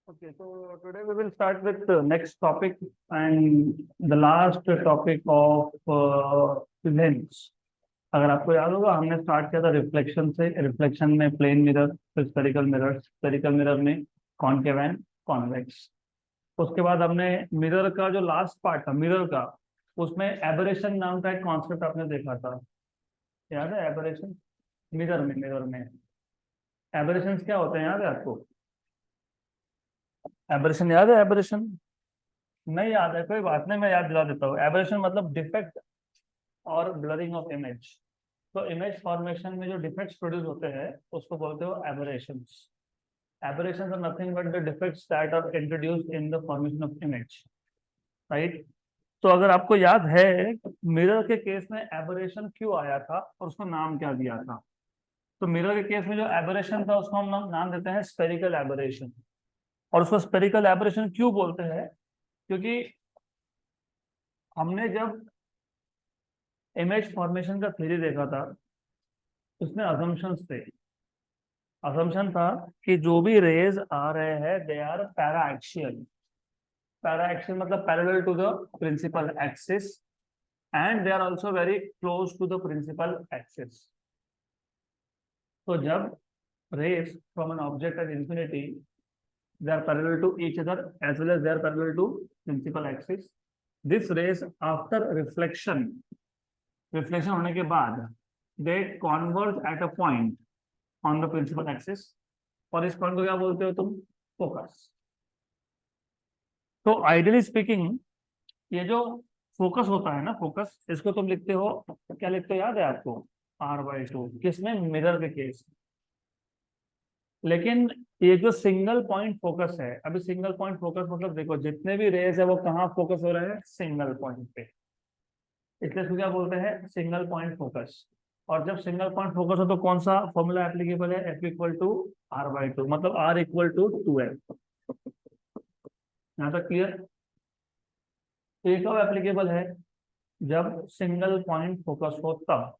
Okay, so today we will start with the next topic and the last topic of lens. अगर आपको याद होगा हमने start किया था रिफ्लेक्शन से। रिफ्लेक्शन में प्लेन मिरर, फिर स्फेरिकल मिरर में कॉनकेव एंड कॉन्वेक्स। उसके बाद हमने मिरर का जो लास्ट पार्ट था मिरर का, उसमें एबरेशन नाम का एक कॉन्सेप्ट आपने देखा था। याद है एबरेशन? मिरर में एबरेशन क्या होते हैं, याद है आपको? एबरेशन याद है? एबरेशन नहीं याद है, कोई बात नहीं, मैं याद दिला देता हूँ। एबरेशन मतलब डिफेक्ट और ब्लरिंग ऑफ इमेज। तो इमेज फॉर्मेशन में जो डिफेक्ट्स प्रोड्यूस होते हैं उसको बोलते हो aberrations. Aberrations are nothing but the defects that are introduced in the formation of image, right? तो अगर आपको याद है मिरर के केस में एबरेशन क्यों आया था और उसको नाम क्या दिया था, तो मिरर के केस में जो एबरेशन था उसको हम नाम देते हैं स्पेरिकल एबरेशन। और उसको स्पेरिकल एबरेशन क्यों बोलते हैं? क्योंकि हमने जब इमेज फॉर्मेशन का थ्योरी देखा था उसमें अजम्पशंस थे। अजम्पशन था कि जो भी रेज आ रहे हैं दे आर पैराएक्सियल। पैराएक्सियल मतलब parallel to the principal axis and they are also very close to the principal axis. तो जब rays from an object at infinity, they are parallel to each other as well as they are parallel to principal axis. This rays after reflection होने के बाद they converge at a point on the principal axis, और इस point को क्या बोलते हो तुम? फोकस। तो आइडियली स्पीकिंग ये जो फोकस होता है ना, फोकस, इसको तुम लिखते हो, क्या लिखते हो याद है आपको? r/2। किसमें? मिरर के केस। लेकिन ये जो सिंगल पॉइंट फोकस है, अभी सिंगल पॉइंट फोकस मतलब देखो जितने भी रेज है वो कहाँ फोकस हो रहे हैं? सिंगल पॉइंट पे। इसलिए इसको क्या बोलते हैं? Single point focus. और जब सिंगल पॉइंट फोकस हो तो कौन सा फॉर्मूला एप्लीकेबल है? F=r/2, मतलब r=2l। यहाँ तक क्लियर? तो ये कब एप्लीकेबल है? जब सिंगल पॉइंट फोकस हो तब।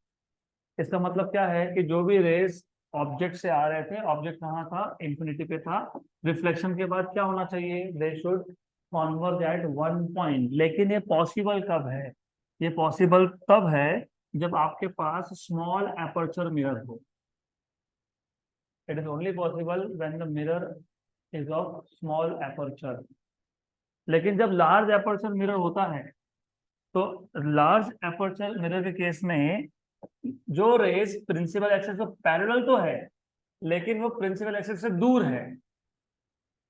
इसका मतलब क्या है कि जो भी रेज ऑब्जेक्ट से आ रहे थे, ऑब्जेक्ट कहाँ था? इंफिनिटी पे था। रिफ्लेक्शन के बाद क्या होना चाहिए? They should converge at one point. लेकिन ये पॉसिबल कब है? ये पॉसिबल तब है जब आपके पास स्मॉल एपर्चर मिरर हो। It is only possible when the mirror is of small aperture. लेकिन जब लार्ज एपर्चर मिरर होता है तो लार्ज एपर्चर मिरर के केस में जो रेज प्रिंसिपल एक्सिस को पैरेलल तो है लेकिन वो प्रिंसिपल एक्सिस से दूर है,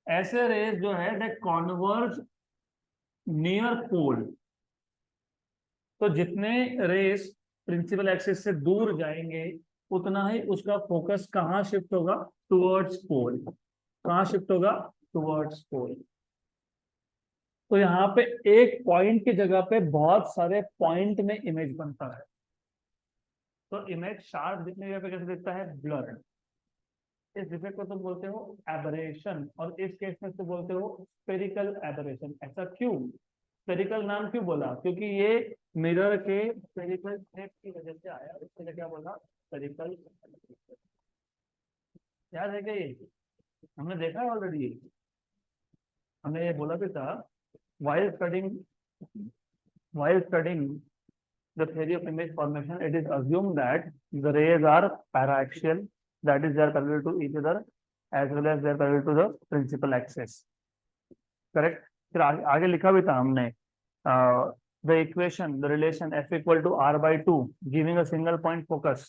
ऐसे रेज जो है दे कॉन्वर्ज नियर पोल। तो जितने रेज प्रिंसिपल एक्सिस से दूर जाएंगे उतना ही उसका फोकस कहाँ शिफ्ट होगा? टुवर्ड्स पोल। कहाँ शिफ्ट होगा? टुवर्ड्स पोल। तो यहाँ पे एक पॉइंट की जगह पे बहुत सारे पॉइंट में इमेज बनता है। तो इमेज शार्प दिखने की जगह पे कैसे दिखता है? ब्लर। इस डिफेक्ट को तुम बोलते हो एबरेशन, और इस केस में तुम बोलते हो स्पेरिकल एबरेशन। ऐसा क्यों? स्पेरिकल नाम क्यों बोला? क्योंकि ये मिरर के स्पेरिकल शेप की वजह से आया, इसलिए क्या बोला? स्पेरिकल। याद है क्या ये? हमने देखा है ऑलरेडी ये। हमने ये बोला भी था while studying while studying the theory of image formation, it is assumed that the rays are paraxial, that is they are parallel to each other as well as they are parallel to the principal axis, correct? फिर आगे लिखा भी था हमने the equation, the relation F=r/2 giving a single point focus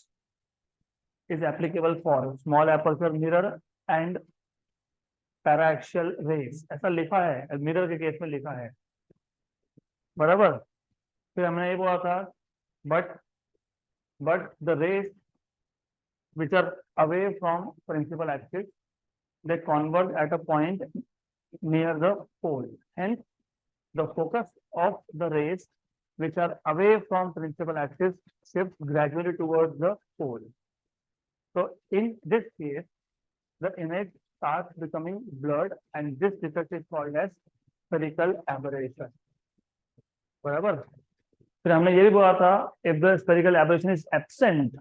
is applicable for small aperture mirror and paraxial rays। ऐसा लिखा है, mirror के केस में लिखा है, बराबर? फिर हमने ये बोला था but the rays which are away from principal axis, they converge at a point near the pole. Hence, the focus of the rays which are away from principal axis shifts gradually towards the pole. So, in this case, the image starts becoming blurred, and this defect is called as spherical aberration. बराबर? फिर हमने ये भी बोला था if the spherical aberration is absent,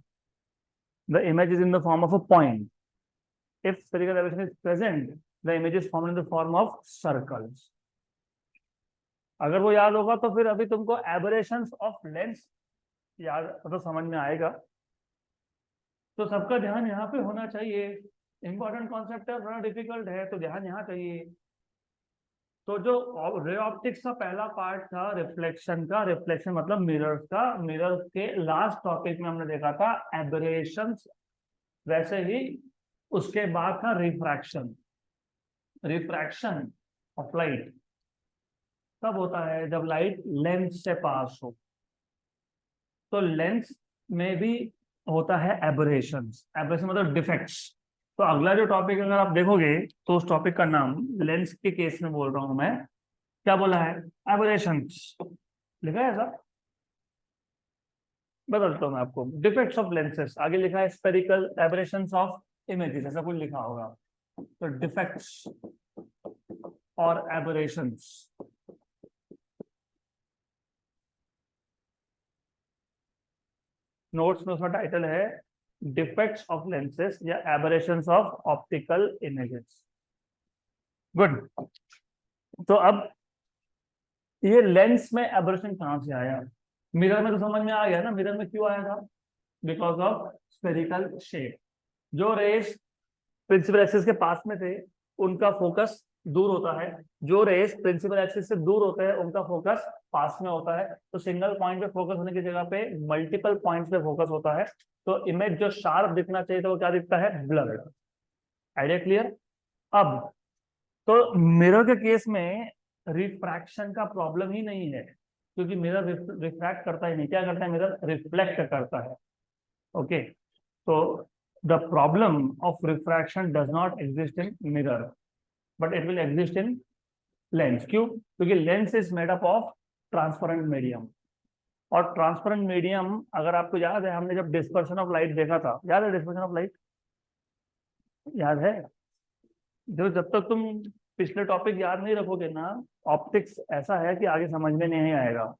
the image is in the form of a point. if spherical aberration is present, the image is formed in the form of circles. अगर वो याद होगा तो फिर अभी तुमको एबरेशंस ऑफ लेंस याद तो समझ में आएगा। तो सबका ध्यान यहाँ पे होना चाहिए, इंपॉर्टेंट कॉन्सेप्ट है, थोड़ा डिफिकल्ट है तो ध्यान यहाँ चाहिए। तो जो रे ऑप्टिक्स का पहला पार्ट था रिफ्लेक्शन का, रिफ्लेक्शन मतलब मिरर्स का, मिरर के लास्ट टॉपिक में हमने देखा था एबरेशंस, वैसे ही उसके बाद था रिफ्रैक्शन। रिफ्रैक्शन ऑफ लाइट कब होता है? जब लाइट लेंस से पास हो। तो लेंस में भी होता है एबरेशंस, एबरेशन मतलब डिफेक्ट्स। तो अगला जो टॉपिक अगर आप देखोगे तो उस टॉपिक का नाम लेंस के केस में बोल रहा हूं मैं, क्या बोला है? एबरेशंस लिखा है ऐसा, बदलता हूं मैं आपको, डिफेक्ट्स ऑफ लेंसेस आगे लिखा है स्फेरिकल एबरेशंस ऑफ इमेजेस, ऐसा कुछ लिखा होगा। तो डिफेक्ट्स और एबरेशंस, नोट्स में उसका टाइटल है डिफेक्ट्स ऑफ लेंसेस या aberrations of optical images. Good. तो अब ये लेंस में एबरेशन कहां से आया? मिरर में तो समझ में आ गया ना, मिरर में क्यों आया था? Because of spherical shape. जो रेस प्रिंसिपल एक्सिस के पास में थे उनका फोकस दूर होता है, जो रेस प्रिंसिपल एक्सिस से दूर होते हैं उनका फोकस पास में होता है। तो सिंगल पॉइंट पे फोकस होने की जगह पे मल्टीपल पॉइंट्स पे फोकस होता है, तो इमेज जो शार्प दिखना चाहिए तो वो क्या दिखता है? ब्लर्ड। Idea clear? अब तो मिरर के केस में रिफ्रैक्शन का प्रॉब्लम ही नहीं है, क्योंकि मिरर रिफ्रैक्ट करता ही नहीं। क्या करता है? मिरर रिफ्लेक्ट करता है। ओके, तो the problem of refraction does not exist in mirror, but it will exist in lens. क्यों? क्योंकि lens is made up of transparent medium, और ट्रांसपेरेंट मीडियम अगर आपको याद है, हमने जब डिस्पर्शन ऑफ लाइट देखा था, याद है डिस्पर्शन ऑफ लाइट? याद है? जो जब तक तुम पिछले टॉपिक याद नहीं रखोगे ना, ऑप्टिक्स ऐसा है कि आगे समझ में नहीं आएगा।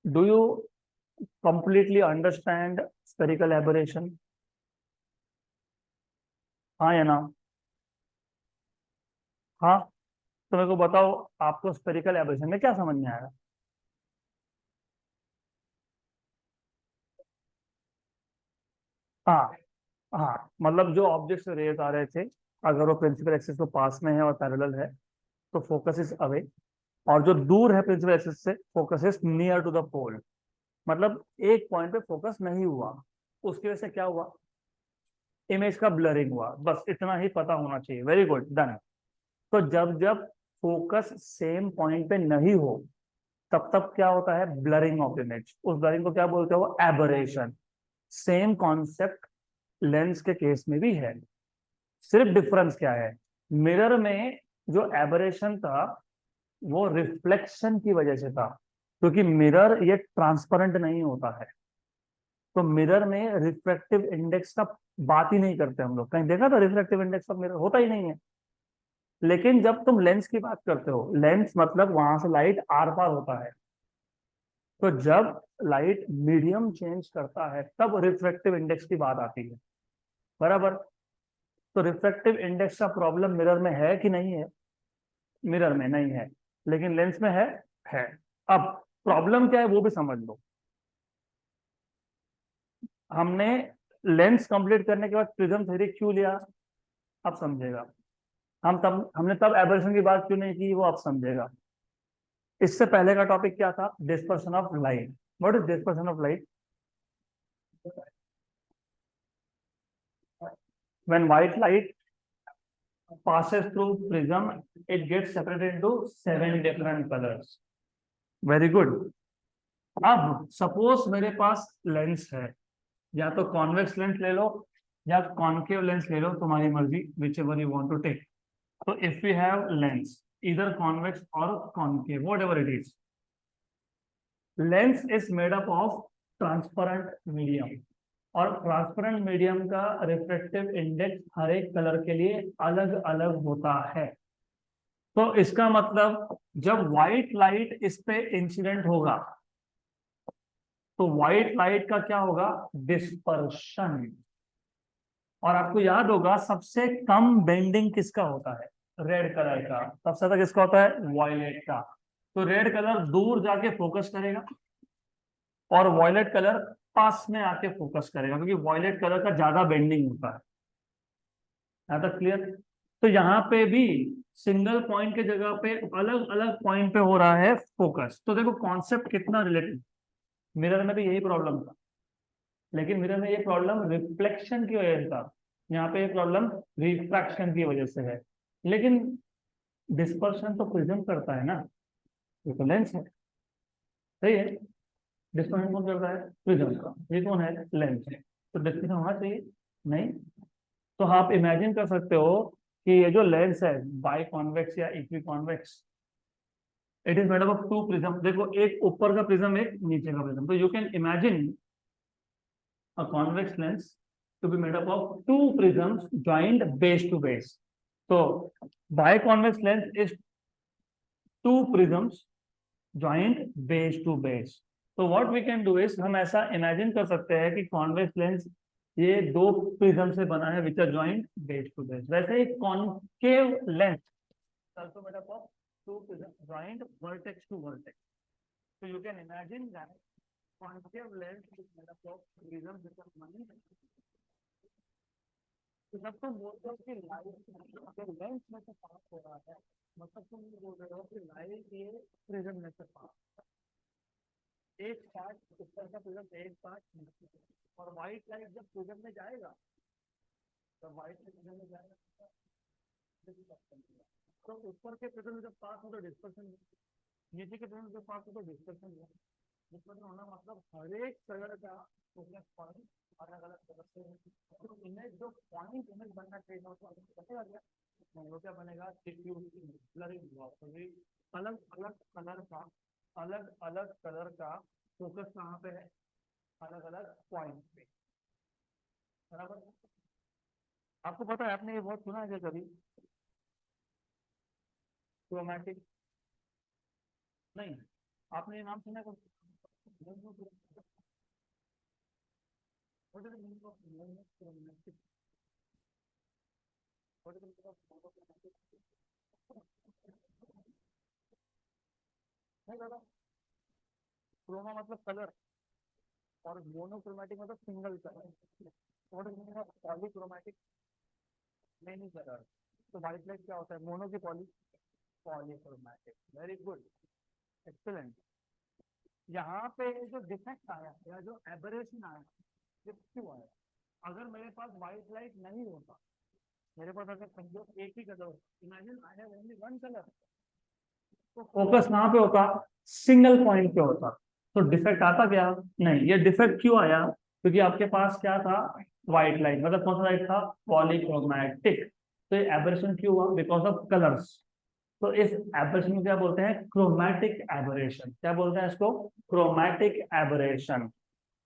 Do you completely understand spherical aberration? हाँ या ना? हाँ, तो मेरे को बताओ आपको स्फेरिकल एबरेशन में क्या समझ में आएगा? हाँ हाँ, मतलब जो ऑब्जेक्ट से रेज आ रहे थे, अगर वो प्रिंसिपल एक्सिस के पास में है और पैरेलल है तो फोकस इज अवे, और जो दूर है प्रिंसिपल एक्सिस से focus is near to the pole. मतलब एक पॉइंट पे फोकस नहीं हुआ, उसकी वजह से क्या हुआ? इमेज का ब्लरिंग हुआ। बस इतना ही पता होना चाहिए। Very good, done. तो जब जब फोकस सेम पॉइंट पे नहीं हो तब तब क्या होता है? Blurring of image. उस ब्लरिंग को क्या बोलते हैं? वो एबरेशन। सेम कॉन्सेप्ट लेंस के केस में भी है, सिर्फ डिफरेंस क्या है? मिरर में जो एबरेशन था वो रिफ्लेक्शन की वजह से था, क्योंकि मिरर ये ट्रांसपेरेंट नहीं होता है। तो मिरर में रिफ्रैक्टिव इंडेक्स का बात ही नहीं करते हम लोग। कहीं देखा था रिफ्रैक्टिव इंडेक्स ऑफ मिरर? होता ही नहीं है। लेकिन जब तुम लेंस की बात करते हो, लेंस मतलब वहां से लाइट आर पार होता है, तो जब लाइट मीडियम चेंज करता है तब रिफ्रैक्टिव इंडेक्स की बात आती है। बराबर? तो रिफ्रैक्टिव इंडेक्स का प्रॉब्लम मिरर में है कि नहीं है? मिरर में नहीं है, लेकिन लेंस में है। अब प्रॉब्लम क्या है वो भी समझ लो। हमने लेंस कंप्लीट करने के बाद प्रिज्म थ्योरी क्यों लिया, अब समझेगा। हमने तब एबरेशन की बात क्यों नहीं की, वो अब समझेगा। इससे पहले का टॉपिक क्या था? Dispersion of light. What is dispersion of light? When white light passes through prism, it gets separated into 7 different colors. Very good. अब सपोज मेरे पास लेंस है, या तो कॉन्वेक्स लेंस ले लो या कॉन्केव लेंस ले लो, तुम्हारी मर्जी, whichever you want to take. तो इफ यू हैव लेंस इधर कॉन्वेक्स और concave, whatever it is, lens is made up of transparent medium, और ट्रांसपेरेंट मीडियम का रिफ्रैक्टिव इंडेक्स हर एक कलर के लिए अलग अलग होता है। तो इसका मतलब जब व्हाइट लाइट इस पे इंसिडेंट होगा तो व्हाइट लाइट का क्या होगा? डिस्पर्शन। और आपको याद होगा सबसे कम बेंडिंग किसका होता है, रेड कलर का, सबसे ज्यादा किसका होता है, वॉयलेट का। तो रेड कलर दूर जाके फोकस करेगा और वॉयलेट कलर पास में आके फोकस करेगा, क्योंकि वॉयलेट कलर का ज्यादा बेंडिंग होता है। यहाँ तक क्लियर। तो यहाँ पे भी सिंगल पॉइंट के जगह पे अलग अलग पॉइंट पे हो रहा है फोकस। तो देखो कॉन्सेप्ट कितना रिलेटेड। मिरर में भी यही प्रॉब्लम था, लेकिन मिरर में ये प्रॉब्लम रिफ्लेक्शन की वजह से था, यहाँ पे ये प्रॉब्लम रिफ्रैक्शन की वजह से है। लेकिन डिस्पर्शन तो प्रिज्म करता है ना, ये तो लेंस है, सही है। डिस्पर्शन कौन करता है, प्रिज्म का, ये कौन है, लेंस है। तो डिस्पर्शन होना चाहिए, नहीं। तो आप इमेजिन कर सकते हो कि ये जो लेंस है बाई कॉन्वेक्स या equiconvex, it is made up of two prism. देखो एक ऊपर का प्रिज्म, एक नीचे का प्रिज्म। तो you can imagine a convex lens to be made up of two prisms joined base to base. So biconvex lens is two prisms joined base to base. So what we can do is हम ऐसा imagine कर सकते हैं कि convex lens ये दो prism से बना है, which are joined base to base. वैसे ही concave lens also made up of two prisms joined vertex to vertex. So you can imagine that concave lens is made up of prisms which are joined। तो जब तुम बोलते हो कि light अगर lens में से पास हो रहा है, मतलब तुम ये बोल रहे हो कि लाइट ये प्रिज्म में से पास, एक पार्ट ऊपर का प्रिज्म, एक पार्ट नीचे, और व्हाइट लाइट जब प्रिज्म में जाएगा, तो व्हाइट प्रिज्म में जाएगा, तो ऊपर के प्रिज्म जब पास हो तो डिस्पर्शन, नीचे के प्रिज्म जब पास हो तो डिस्पर्शन। डिस्पर्शन होना मतलब हर एक कलर का फोकस पॉइंट अलग अलग कलर से, तो इमेज जो पॉइंट इमेज बनना चाहिए उसको बनेगा क्या, वो क्या बनेगा, अलग अलग कलर का फोकस कहाँ पे है, अलग अलग पॉइंट पे, बराबर। आपको पता है, आपने ये बहुत सुना है क्या कभी, क्रोमैटिक, नहीं आपने ये नाम सुना है कभी? What is the meaning of monochromatic? What is the meaning of monochromatic? नहीं दादा, क्रोमा मतलब कलर और मोनोक्रोमैटिक मतलब single colour. What is meaning of polychromatic, many colour. तो व्हाइट लाइट क्या होता है, मोनो की poly, polychromatic. Very good, excellent. यहाँ पे जो डिफेक्ट आया या जो एबरेशन आया, ये क्यों आया? अगर मेरे पास व्हाइट लाइट नहीं होता, मेरे पास अगर समझो एक ही colour, imagine I have only one colour, तो फोकस कहाँ पे होता, सिंगल पॉइंट पे होता, तो डिफेक्ट आता क्या, नहीं। ये डिफेक्ट क्यों आया, क्योंकि आपके पास क्या था, व्हाइट लाइट, मतलब कौन सा लाइट था, पॉलीक्रोमैटिक। तो ये एबरेशन क्यों हुआ, बिकॉज ऑफ कलर्स। तो इस एबरेशन को क्या बोलते हैं, क्रोमैटिक एबरेशन। क्या बोलते हैं इसको, क्रोमैटिक एबरेशन।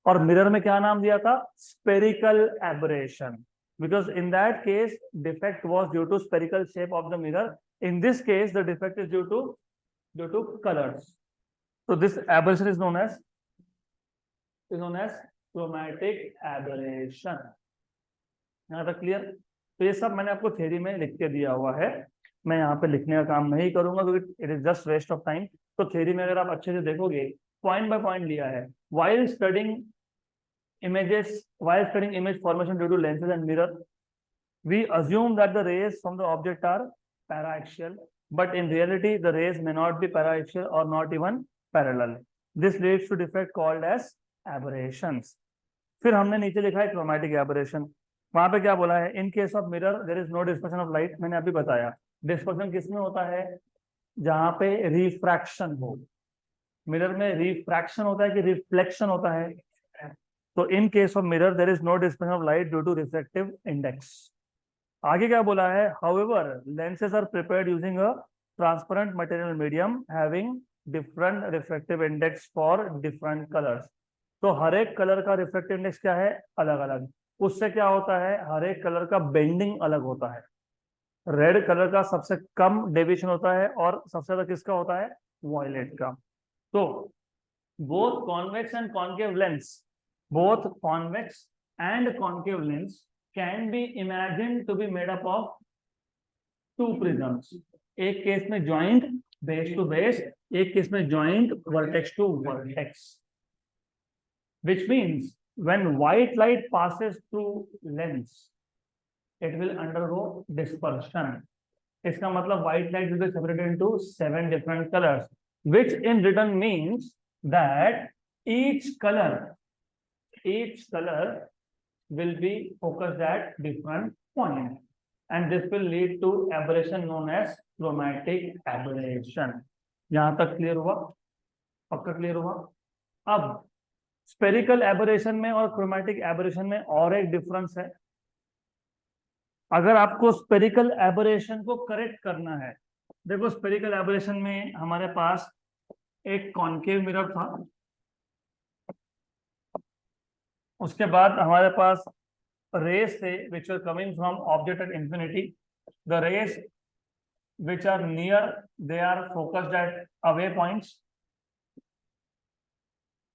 और मिरर में क्या नाम दिया था, spherical aberration, because in that case defect was due to spherical shape of the mirror. In this case the defect is due to colors. So this aberration is known as chromatic aberration. यहाँ तक clear. तो ये सब मैंने आपको theory में लिख के दिया हुआ है, मैं यहाँ पे लिखने का काम नहीं करूंगा क्योंकि it is just waste of time. तो थ्योरी में अगर आप अच्छे से देखोगे, पॉइंट बाय पॉइंट लिया है। while studying image formation due to lenses and mirror, we assume that the rays from the object are paraxial, but in reality the rays may not be paraxial or not even parallel. This leads to defect called as aberrations. फिर हमने नीचे लिखा है chromatic aberration। वहां पे क्या बोला है, in case of mirror there is no dispersion of light। मैंने अभी बताया डिस्पर्शन किसमें होता है, जहां पे रिफ्रैक्शन हो। मिरर में रिफ्रैक्शन होता है कि रिफ्लेक्शन होता है, तो in case of mirror there is no dispersion of light due to refractive index. आगे क्या बोला है, however lenses are prepared using a transparent material medium having different refractive index for different colours. तो हर एक कलर का refractive index क्या है, अलग अलग। उससे क्या होता है, हर एक कलर का बेंडिंग अलग होता है। रेड कलर का सबसे कम डेविएशन होता है और सबसे ज्यादा किसका होता है, वॉयलेट का। तो both convex and concave lens can be imagine to be made up of two prisms, एक केस में ज्वाइंट बेस टू बेस, एक केस में joint vertex to vertex, which means when white light passes through lens it will undergo dispersion. इसका मतलब white light will be separated into 7 different colors, which in return means that each color will be focused at different point, and this will lead to aberration known as chromatic aberration. यहाँ तक clear हुआ? पक्का clear हुआ? अब spherical aberration में और chromatic aberration में और एक डिफरेंस है। अगर आपको स्पेरिकल एबरेशन को करेक्ट करना है, देखो स्पेरिकल एबरेशन में हमारे पास एक कॉन्केव मिरर था, उसके बाद हमारे पास रेस थे which are coming from object at infinity, the rays which are near they are focused at away points,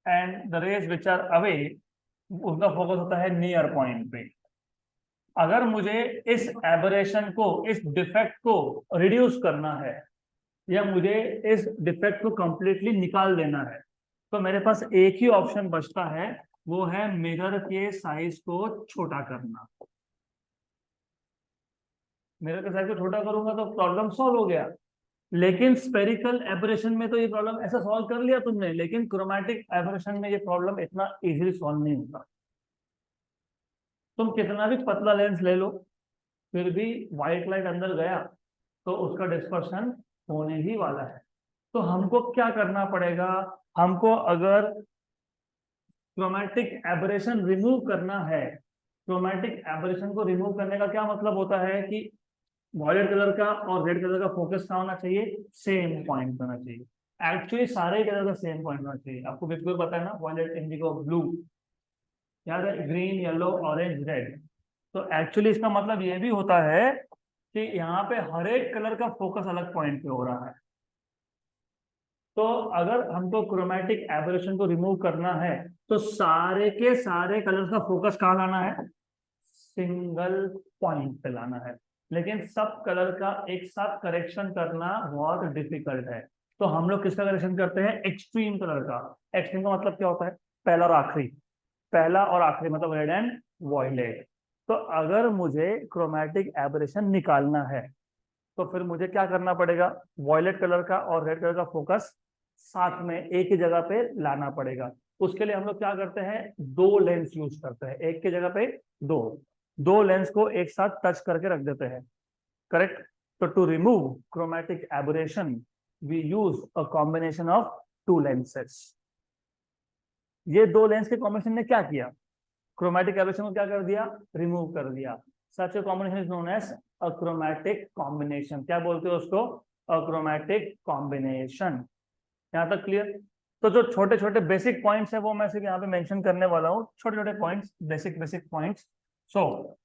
and the rays which are away उसका फोकस होता है नियर पॉइंट पे। अगर मुझे इस एबरेशन को, इस डिफेक्ट को रिड्यूस करना है या मुझे इस डिफेक्ट को कंप्लीटली निकाल देना है, तो मेरे पास एक ही ऑप्शन बचता है, वो है मिरर के साइज को छोटा करना। मिरर के साइज को छोटा करूंगा तो प्रॉब्लम सॉल्व हो गया। लेकिन स्पेरिकल एबरेशन में तो ये प्रॉब्लम ऐसा सॉल्व कर लिया तुमने, लेकिन क्रोमैटिक एबरेशन में ये प्रॉब्लम इतना इजीली सॉल्व नहीं होता। तुम कितना भी पतला लेंस ले लो, फिर भी व्हाइट लाइट अंदर गया तो उसका डिस्पर्शन होने ही वाला है। तो हमको क्या करना पड़ेगा? हमको अगर क्रोमैटिक एबरेशन रिमूव करना है, क्रोमैटिक एबरेशन को रिमूव करने का क्या मतलब होता है कि वॉयलेट कलर का और रेड कलर का फोकस क्या होना चाहिए? सेम पॉइंट होना चाहिए। एक्चुअली सारे कलर का सेम पॉइंट होना चाहिए। आपको बिल्कुल पता है ना, वॉयलेट, इंडिगो, ब्लू, याद है, ग्रीन, येलो, ऑरेंज, रेड। तो एक्चुअली इसका मतलब ये भी होता है कि यहाँ पे हर एक कलर का फोकस अलग पॉइंट पे हो रहा है। तो अगर हमको क्रोमैटिक एबरेशन को रिमूव करना है तो सारे के सारे कलर्स का फोकस कहाँ लाना है? सिंगल पॉइंट पे लाना है। लेकिन सब कलर का एक साथ करेक्शन करना बहुत डिफिकल्ट है। तो हम लोग किसका करेक्शन करते हैं? एक्सट्रीम कलर का। एक्सट्रीम का मतलब क्या होता है? पहला और आखिरी, पहला और आखिरी मतलब रेड एंड वॉयलेट। तो अगर मुझे क्रोमैटिक एबरेशन निकालना है तो फिर मुझे क्या करना पड़ेगा? वॉयलेट कलर का और रेड कलर का फोकस साथ में एक ही जगह पे लाना पड़ेगा। उसके लिए हम लोग क्या करते हैं? दो लेंस यूज करते हैं, एक की जगह पे दो लेंस को एक साथ टच करके रख देते हैं, करेक्ट? तो to remove chromatic aberration we use a combination of two lenses. ये दो लेंस के कॉम्बिनेशन ने क्या किया? क्रोमैटिक एबरेशन को क्या कर दिया? रिमूव कर दिया। Such a combination is known as achromatic combination. क्या बोलते हो उसको? Achromatic combination. यहाँ तक क्लियर? तो जो छोटे छोटे बेसिक पॉइंट्स है वो मैं सिर्फ यहाँ पे मेंशन करने वाला हूँ, छोटे छोटे points, basic points. So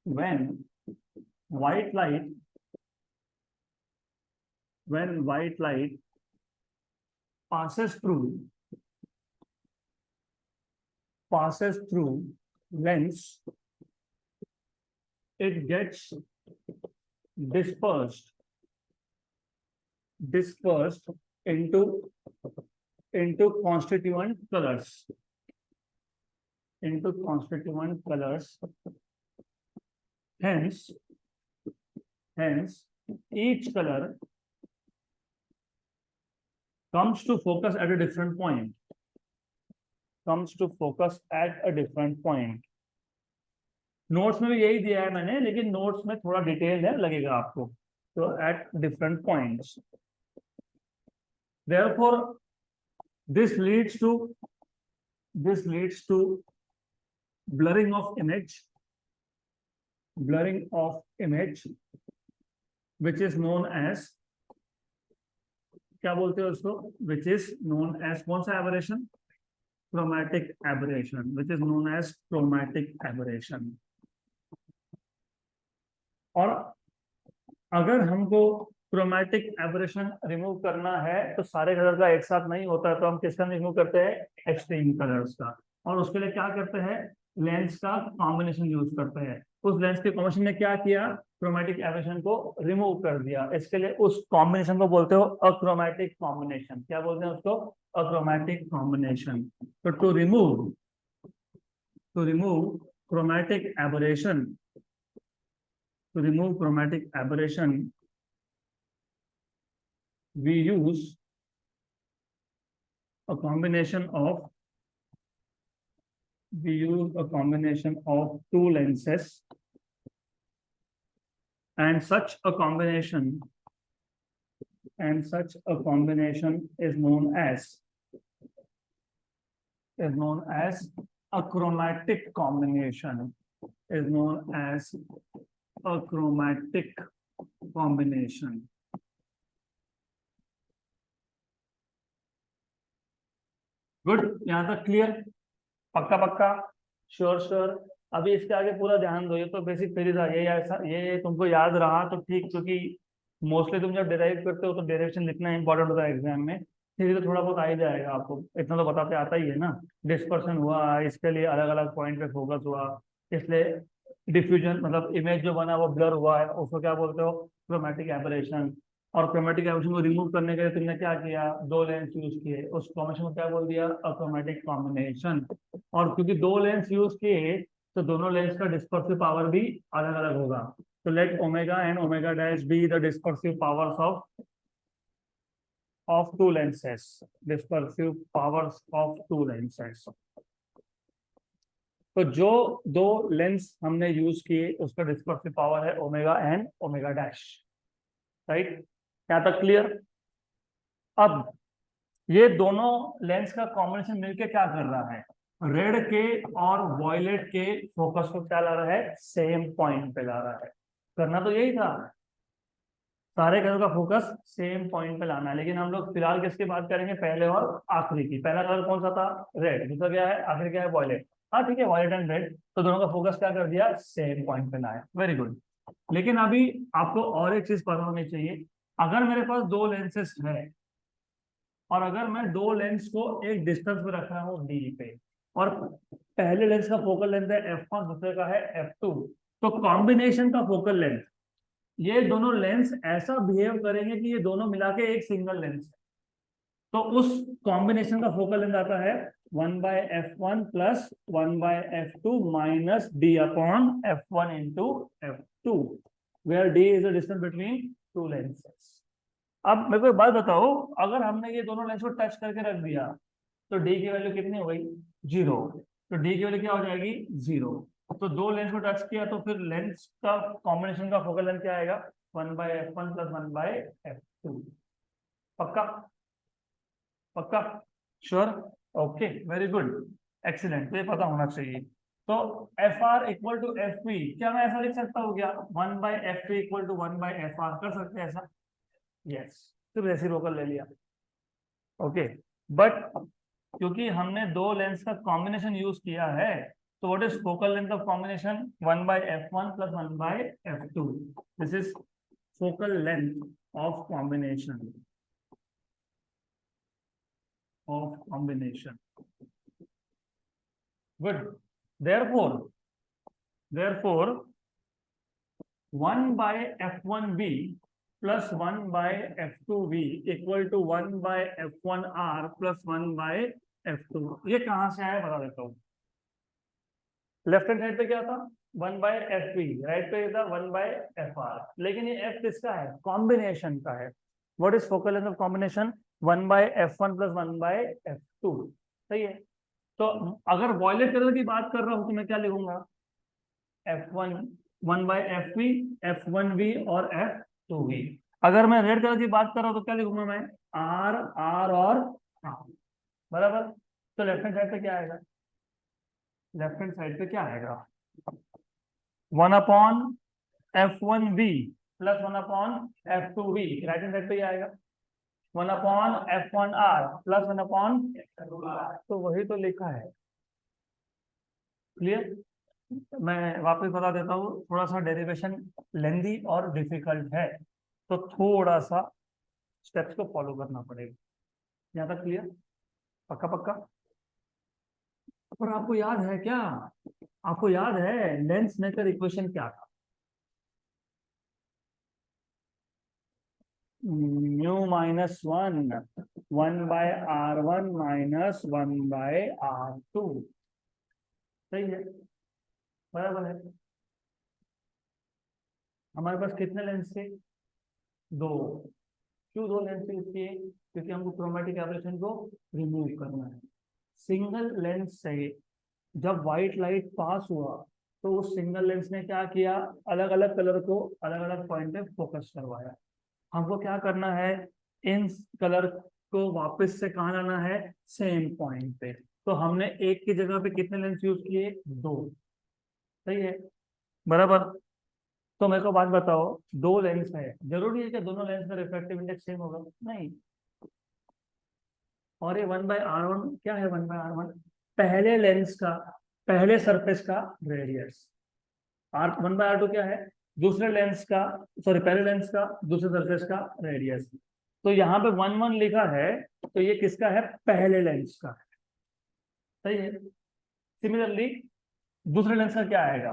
when white light passes through lens, it gets dispersed into constituent colors, hence each color comes to focus at a different point, notes में भी यही दिया है मैंने, लेकिन नोट्स में थोड़ा डिटेल है, लगेगा आपको। तो at different points, therefore this leads to blurring of image, which is known as, क्या बोलते हैं उसको? which is known as, कौन सा aberration? chromatic aberration, which is known as chromatic aberration। और अगर हमको क्रोमैटिक एबरेशन रिमूव करना है तो सारे कलर का एक साथ नहीं होता है, तो हम किसका रिमूव करते हैं? एक्सट्रीम कलर्स का। और उसके लिए क्या करते हैं? लेंस का कॉम्बिनेशन यूज करते हैं। उस लेंस के कॉम्बिनेशन ने क्या किया, क्रोमेटिक एबरेशन को रिमूव कर दिया। इसके लिए उस कॉम्बिनेशन को बोलते हो अक्रोमेटिक कॉम्बिनेशन। क्या बोलते हैं उसको, अक्रोमेटिक कॉम्बिनेशन। तो to remove chromatic aberration, to remove chromatic aberration we use a combination of two lenses, and such a combination is known as a chromatic combination, is known as a chromatic combination. Good, यहाँ तक clear, पक्का पक्का, sure sure. अभी इसके आगे पूरा ध्यान दो, ये तो बेसिक थ्योरी था, ये ऐसा ये तुमको याद रहा तो ठीक, क्योंकि मोस्टली तुम जब डिराइव करते हो तो डेरिवेशन लिखना इंपॉर्टेंट होता है एग्जाम में। थ्योरी तो थोड़ा बहुत आ ही जाएगा आपको, इतना तो बताते आता ही है ना। डिस्पर्शन हुआ, इसके लिए अलग अलग पॉइंट पे फोकस हुआ, इसलिए डिफ्यूजन मतलब इमेज जो बना वो ब्लर हुआ है, उसको क्या बोलते हो, क्रोमेटिक एबरेशन। और क्रोमेटिक एबरेशन को रिमूव करने के लिए तुमने क्या किया, दो लेंस यूज किए, उस कॉम्बिनेशन को क्या बोल दिया, अक्रोमेटिक कॉम्बिनेशन। और क्योंकि दो लेंस यूज किए तो दोनों लेंस का डिस्पर्सिव पावर भी अलग अलग होगा। तो let omega and omega dash be the dispersive powers of two lenses, dispersive powers of two lenses। तो जो दो लेंस हमने यूज किए उसका डिस्पर्सिव पावर है omega and omega dash, right, यहाँ तक क्लियर। अब ये दोनों लेंस का कॉम्बिनेशन मिलके क्या कर रहा है, रेड के और वॉयलेट के फोकस को क्या ला रहा है, सेम पॉइंट पे ला रहा है। करना तो यही था, सारे कलर का फोकस सेम पॉइंट पे लाना है। लेकिन हम लोग फिलहाल किसकी बात करेंगे, पहले और आखिरी की। पहला कलर कौन सा था, रेड, दूसरा क्या है, आखिरी क्या है, वॉयलेट। हाँ ठीक है, वॉयलेट एंड रेड, तो दोनों का फोकस क्या कर दिया, सेम पॉइंट पे लाया, वेरी गुड। लेकिन अभी आपको और एक चीज पता होनी चाहिए, अगर मेरे पास दो लेंसेस है और अगर मैं दो लेंस को एक डिस्टेंस पे रख रहा हूँ डी पे, और पहले लेंस का फोकल लेंथ है f1, दूसरे का है f2, तो कॉम्बिनेशन का फोकल लेंथ, ये दोनों लेंस ऐसा बिहेव करेंगे कि ये दोनों मिला के एक सिंगल लेंस है। तो उस कॉम्बिनेशन का फोकल लेंथ आता है 1/f1 plus 1/f2 minus d upon f1 into f2, where d is the distance between two lenses. अब मेरे को एक बात बताओ, अगर हमने ये दोनों लेंस को टच करके रख दिया तो d की वैल्यू कितनी हो गई, 0। तो d की वैल्यू क्या हो जाएगी, 0। तो दो लेंस को टच किया तो फिर लेंस का कॉम्बिनेशन का फोकल लेंथ क्या आएगा, 1/f1 प्लस 1/f2। पक्का पक्का, sure, okay, very good, excellent, तो ये पता होना चाहिए। तो F R equal to F P, क्या मैं ऐसा लिख सकता हूँ क्या, 1/f2 इक्वल टू 1/fr, कर सकते हैं ऐसा, यस, सिर्फ रेसिप्रोकल ले लिया, ओके। बट क्योंकि हमने दो लेंस का कॉम्बिनेशन यूज किया है, तो what is focal length of combination, 1/f1 plus 1/f2, this is focal length of combination good, therefore 1/f1b plus 1/f2v equal to 1/f1r plus 1/f2। ये कहां से आया बता देता हूँ। लेफ्ट हैंड साइड पे क्या था, 1/fv, राइट पे था 1/fr, लेकिन ये f किसका है, कॉम्बिनेशन का है। What is focal length of combination, 1/f1 plus 1/f2, सही है। तो अगर वॉयलेट कलर की बात कर रहा हूं तो मैं क्या लिखूंगा, f1 1/fv, f1v और f2v। अगर मैं रेड कलर की बात कर रहा हूं तो क्या लिखूंगा मैं, r और r, बराबर। तो लेफ्ट हैंड साइड पे क्या आएगा, लेफ्ट हैंड साइड पे क्या आएगा, 1/f1v plus 1/f2v, right hand side पे क्या आएगा, 1/f1r प्लस 1/, तो वही तो लिखा है, क्लियर। मैं वापस बता देता हूँ, थोड़ा सा डेरिवेशन लेंदी और डिफिकल्ट है, तो थोड़ा सा स्टेप्स को फॉलो करना पड़ेगा। यहाँ तक क्लियर, पक्का पक्का, पर आपको याद है क्या, आपको याद है लेंस मेकर इक्वेशन क्या था? Mu minus one, 1/r1 minus 1/r2। सही है, बराबर है। हमारे पास कितने लेंस थे? दो। क्यों दो लेंस यूज किए? क्योंकि हमको क्रोमेटिक एब्रेशन को रिमूव करना है। सिंगल लेंस से जब व्हाइट लाइट पास हुआ तो उस सिंगल लेंस ने क्या किया, अलग अलग कलर को अलग अलग पॉइंट पे फोकस करवाया। हमको क्या करना है, इन कलर को वापस से कहाँ लाना है, सेम पॉइंट पे। तो हमने एक की जगह पे कितने लेंस यूज किए, दो। सही है, बराबर। तो मेरे को बात बताओ, दो लेंस है, जरूरी है कि दोनों लेंस का रिफ्रैक्टिव इंडेक्स सेम होगा? नहीं। और ये 1/r1 क्या है? 1/r1 पहले लेंस का, पहले सरफेस का रेडियस। आर 1/r2 क्या है? दूसरे लेंस का, सॉरी पहले लेंस का दूसरे सरफेस का रेडियस। तो यहाँ पे 1 1 लिखा है, तो ये किसका है, पहले लेंस का है। सही है। सिमिलरली दूसरे लेंस का क्या आएगा,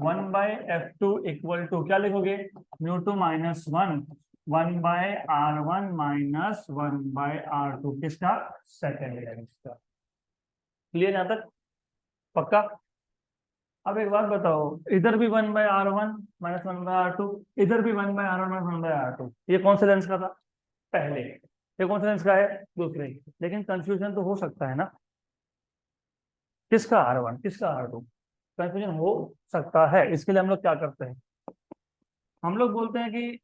1/f2 इक्वल टू क्या लिखोगे, μ2 माइनस 1, 1/r1 माइनस 1/r2, किसका, सेकेंड लेंस का। क्लियर यहाँ तक? पक्का? अब एक बात बताओ, इधर भी 1/r1 माइनस 1/r2, इधर भी 1/r1 माइनस 1/r2, ये कौन से लेंस का था, पहले। ये कौन से लेंस का है, दूसरे। लेकिन कंफ्यूजन तो हो सकता है ना, किसका r1 किसका r2, कंफ्यूजन हो सकता है। इसके लिए हम लोग क्या करते हैं, हम लोग बोलते हैं कि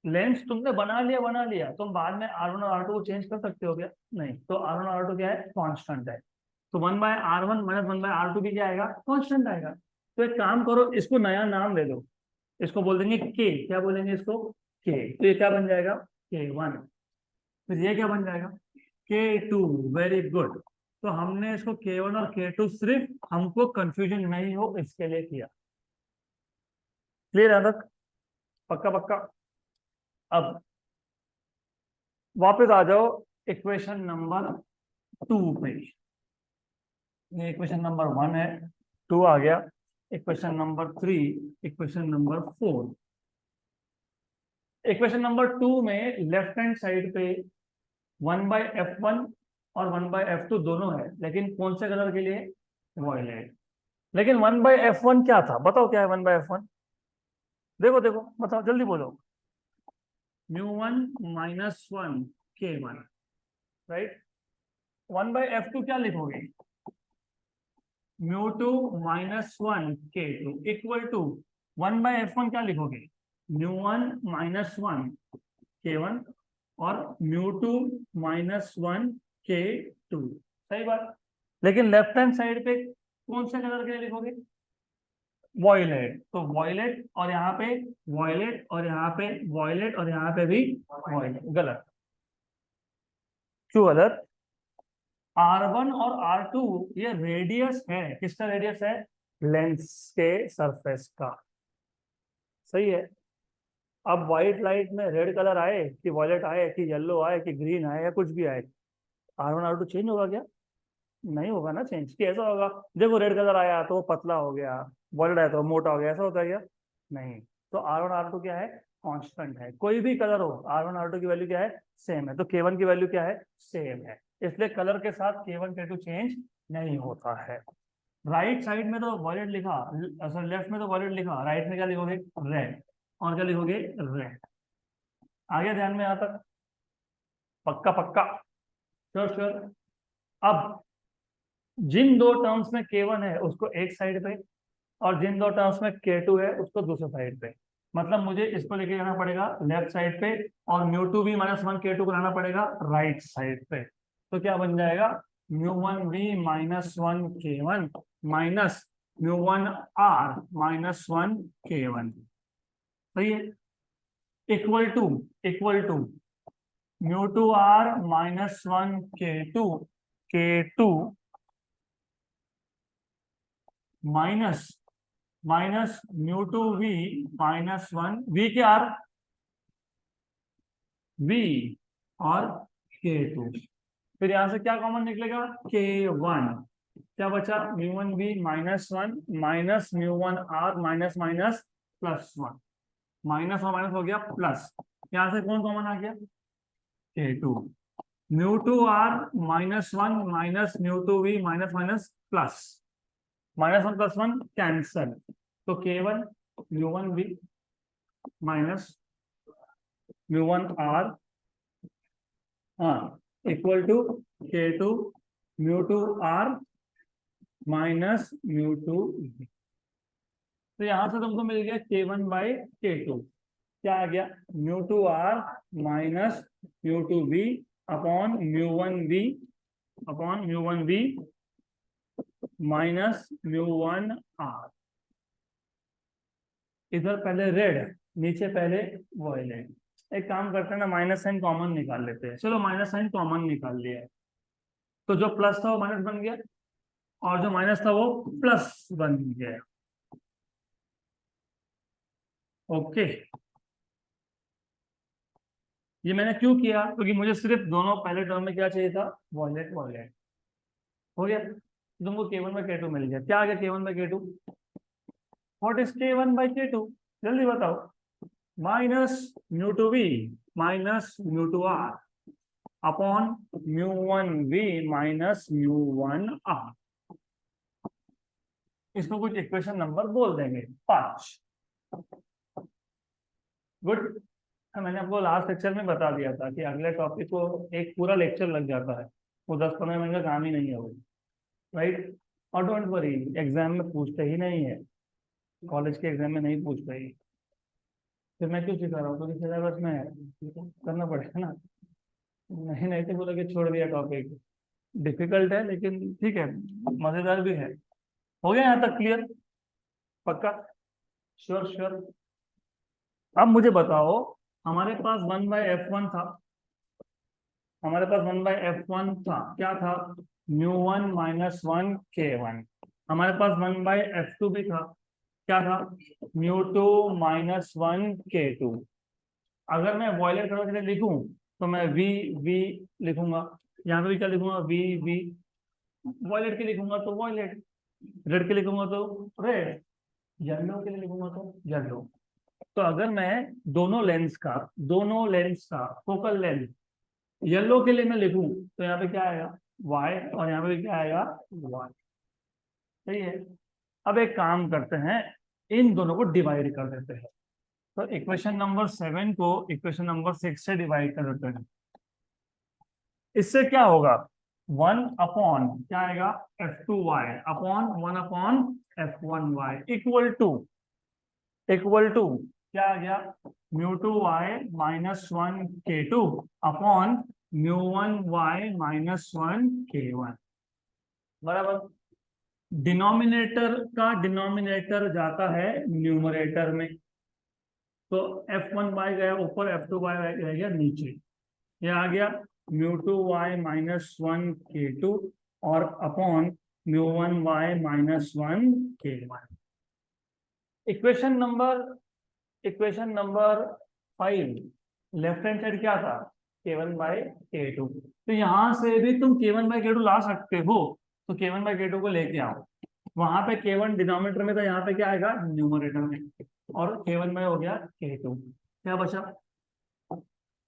लेंस तुमने बना लिया, तुम बाद में R1 और R2 को चेंज कर सकते हो क्या? नहीं। तो R1 और R2 क्या है, कांस्टेंट है। तो 1/r1 माइनस 1/r2 भी क्या आएगा, कांस्टेंट आएगा। तो एक काम करो, इसको नया नाम दे दो, इसको बोल देंगे के, क्या बोलेंगे इसको, के। तो ये क्या बन जाएगा, K1। फिर ये क्या बन जाएगा, K2। Very good. तो हमने इसको K1 और K2 सिर्फ हमको कंफ्यूजन नहीं हो इसके लिए किया। क्लियर है तक? पक्का पक्का। अब वापस आ जाओ इक्वेशन नंबर 2 पे। ये इक्वेशन नंबर 1 है, 2 आ गया। Equation number 3, equation number 4। Equation number 2 में लेफ्ट हैंड साइड पे 1/f1 और 1/f2 दोनों है, लेकिन कौन से कलर के लिए, वॉयलेट। लेकिन 1/f1 क्या था, बताओ क्या है 1/f1? देखो देखो, बताओ जल्दी बोलो। μ1 माइनस 1 K1, राइट। 1/f2 क्या लिखोगे, μ2 minus 1 K2 equal to 1/f1 क्या लिखोगे, μ1 माइनस 1 K1 और μ2 माइनस 1 K2। सही बात। लेकिन लेफ्ट हैंड साइड पे कौन से कलर के लिखोगे, वॉयलेट। तो वॉयलेट और यहाँ पे वॉयलेट और यहाँ पे वॉयलेट और यहाँ पे भी वॉयलेट। गलत। क्यों गलत, R1 और R2 ये रेडियस है, किसका रेडियस है, लेंस के सरफेस का। सही है। अब व्हाइट लाइट में रेड कलर आए कि वॉयलेट आए कि येलो आए कि ग्रीन आए या कुछ भी आए, R1 R2 चेंज होगा क्या? नहीं होगा ना चेंज। कैसा होगा, देखो रेड कलर आया तो वो पतला हो गया, वॉयलेट आया तो वो मोटा हो गया, ऐसा होता है क्या? नहीं। तो R1 R2 क्या है, कांस्टेंट है। कोई भी कलर हो, R1 R2 की वैल्यू क्या है, सेम है। तो K1 की वैल्यू क्या है, सेम है। इसलिए कलर के साथ K1 K2 चेंज नहीं होता है। राइट साइड में तो वॉयलेट लिखा, सॉरी लेफ्ट में तो वॉयलेट लिखा, राइट में क्या लिखोगे, रेड। और क्या लिखोगे, रेड। आगे ध्यान में यहाँ तक? पक्का पक्का, श्योर श्योर। अब जिन दो टर्म्स में K1 है उसको एक साइड पे, और जिन दो टर्म्स में K2 है उसको दूसरे साइड पे। मतलब मुझे इसको लेके जाना पड़ेगा लेफ्ट साइड पे, और μ2 भी माइनस 1 K2 को लाना पड़ेगा राइट साइड पे। तो क्या बन जाएगा, μ1 भी minus 1 K1 minus μ1 R minus 1 K1। सही है। Equal to μ2 R minus 1 K2, K2 minus minus μ2 V minus 1 V के R, V और K2। फिर यहाँ से क्या कॉमन निकलेगा, K1, क्या बचा, μ1v -1 minus μ1r minus minus +1, minus और माइनस हो गया प्लस, यहाँ से कौन कॉमन आ गया, K2, μ2r -1 minus μ2v minus minus plus, -1 +1 cancel, तो K1 μ1v माइनस μ1r, हाँ, equal to K2 μ2r minus μ2v। तो यहां से तुमको मिल गया K1/K2, क्या आ गया, μ2r minus μ2v upon μ1v minus μ1r। इधर पहले रेड, नीचे पहले वॉयलेट। एक काम करते हैं ना, माइनस साइन कॉमन निकाल लेते हैं। चलो माइनस साइन कॉमन निकाल लिया है, तो जो प्लस था वो माइनस बन गया और जो माइनस था वो प्लस बन गया। ओके, ये मैंने क्यों किया, क्योंकि मुझे सिर्फ दोनों पहले टर्म में क्या चाहिए था, वॉयलेट वॉयलेट। हो गया, तुमको K1/K2 मिल गया। क्या आ गया K1/K2, व्हाट इज K1/K2, जल्दी बताओ, minus μ2v minus μ2r upon μ1v minus μ1r। इसको कुछ इक्वेशन नंबर बोल देंगे 5। गुड, मैंने आपको लास्ट लेक्चर में बता दिया था कि अगले टॉपिक को एक पूरा लेक्चर लग जाता है, वो 10-15 मिनट का काम ही नहीं है वो, राइट। और डोंट वरी, एग्जाम में पूछते ही नहीं है, कॉलेज के एग्जाम में नहीं पूछते ही, फिर मैं क्यों सिखा रहा हूँ, क्योंकि सिलेबस में है, करना पड़ेगा ना। नहीं नहीं तो बोला कि छोड़ दिया टॉपिक, डिफिकल्ट है लेकिन ठीक है, मजेदार भी है। हो गया यहाँ तक क्लियर, पक्का, श्योर श्योर। अब मुझे बताओ, हमारे पास 1/f1 था, हमारे पास 1/f1 था, क्या था, μ1 -1 K1। हमारे पास 1/f2 भी था, क्या था, μ2 -1 K2। अगर मैं वॉयलेट कलर के लिए लिखूं तो मैं वी वी लिखूंगा, यहाँ पे भी क्या लिखूंगा, वी वी। वॉयलेट के लिखूंगा तो वॉयलेट, रेड के लिखूंगा तो रेड, येलो के लिए लिखूंगा तो येलो। तो अगर मैं दोनों लेंस का फोकल लेंथ येलो के लिए मैं लिखूं तो यहाँ पे क्या आएगा, वाई, और यहाँ पे क्या आएगा, वाई। सही है। अब एक काम करते हैं, इन दोनों को डिवाइड कर देते हैं। तो इक्वेशन नंबर 7 को इक्वेशन नंबर 6 से डिवाइड कर देते हैं। इससे क्या होगा, 1 अपॉन क्या आएगा, f2y upon 1/f1y equal to क्या आ गया, μ2y -1 K2 upon μ1y -1 K1 बराबर। डिनोमिनेटर का डिनोमिनेटर जाता है न्यूमरेटर में, तो f1y गया ऊपर, f2y रह गया नीचे। ये आ गया μ2y -1 K2 और upon μ1y -1 K1। Equation number 5, left hand side क्या था, K1/K2। तो यहां से भी तुम K1/K2 ला सकते हो, तो K1/K2 को लेके आओ। वहां पे K1 डिनोमिनेटर में था, यहाँ पे क्या आएगा, न्यूमरेटर में, और K1 में हो गया K2। क्या बचा,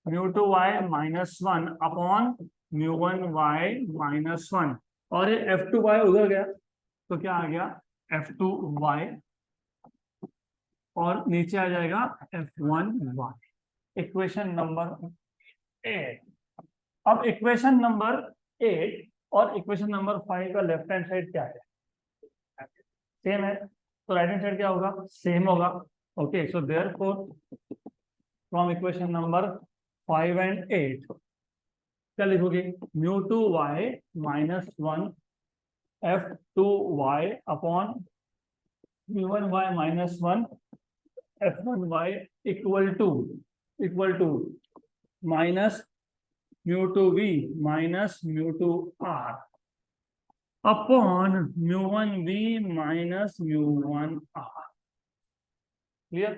μ2y -1 अपॉन μ1y -1, और ये f2y उधर गया तो क्या आ गया, f2y, और नीचे आ जाएगा f1y। Equation number 8। अब इक्वेशन नंबर 8 और इक्वेशन नंबर 5 का लेफ्ट हैंड साइड क्या है, सेम है, तो राइट हैंड साइड क्या होगा, सेम होगा। Okay, so therefore from equation number 5 and 8 क्या लिखोगे, μ2y -1 f2y upon μ1y -1 f1y equal to minus μ2v minus μ2r upon μ1v minus μ1r। Clear,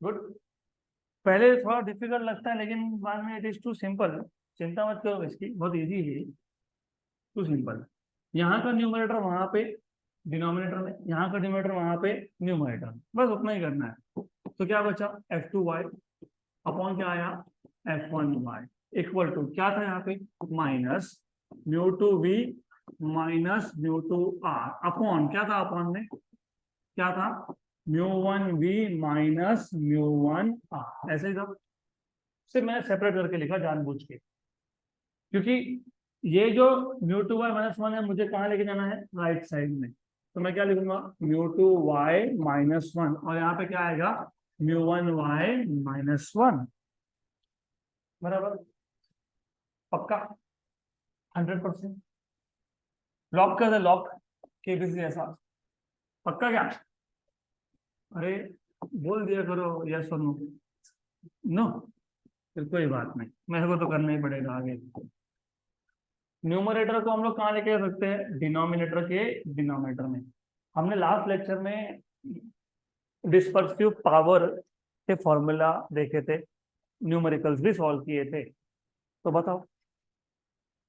good. पहले थोड़ा डिफिकल्ट लगता है लेकिन बाद में इट इज टू सिंपल। चिंता मत करो इसकी, बहुत इजी है, टू सिंपल। यहाँ का न्यूमरेटर वहां पे डिनोमिनेटर में, यहाँ का डिनोमिनेटर वहां पे न्यूमरेटर, बस उतना ही करना है। तो क्या बचा, F2y अपॉन क्या आया, F1y इक्वल टू क्या था यहाँ पे, minus mu two V minus mu two R upon क्या था, अपॉन में क्या था, mu one V minus mu one R, ऐसे ही था। सिर्फ मैंने सेपरेट करके लिखा जानबूझ के, क्योंकि ये जो mu two Y minus one है मुझे कहाँ लेके जाना है, राइट साइड में। तो मैं क्या लिखूंगा, mu two Y minus one, और यहाँ पे क्या आएगा, mu one Y minus one, बराबर, पक्का 100%। लॉक कर दे, लॉक, केबीसी ऐसा, पक्का क्या, अरे बोल दिया करो यस और नो, नो, फिर कोई बात नहीं, मेरे को तो करना ही पड़ेगा आगे। न्यूमरेटर को हम लोग कहाँ लेके जा सकते हैं, डिनोमिनेटर के डिनोमिनेटर में। हमने लास्ट लेक्चर में डिस्पर्सिव पावर के फॉर्मूला देखे थे, न्यूमेरिकल्स भी सॉल्व किए थे। तो बताओ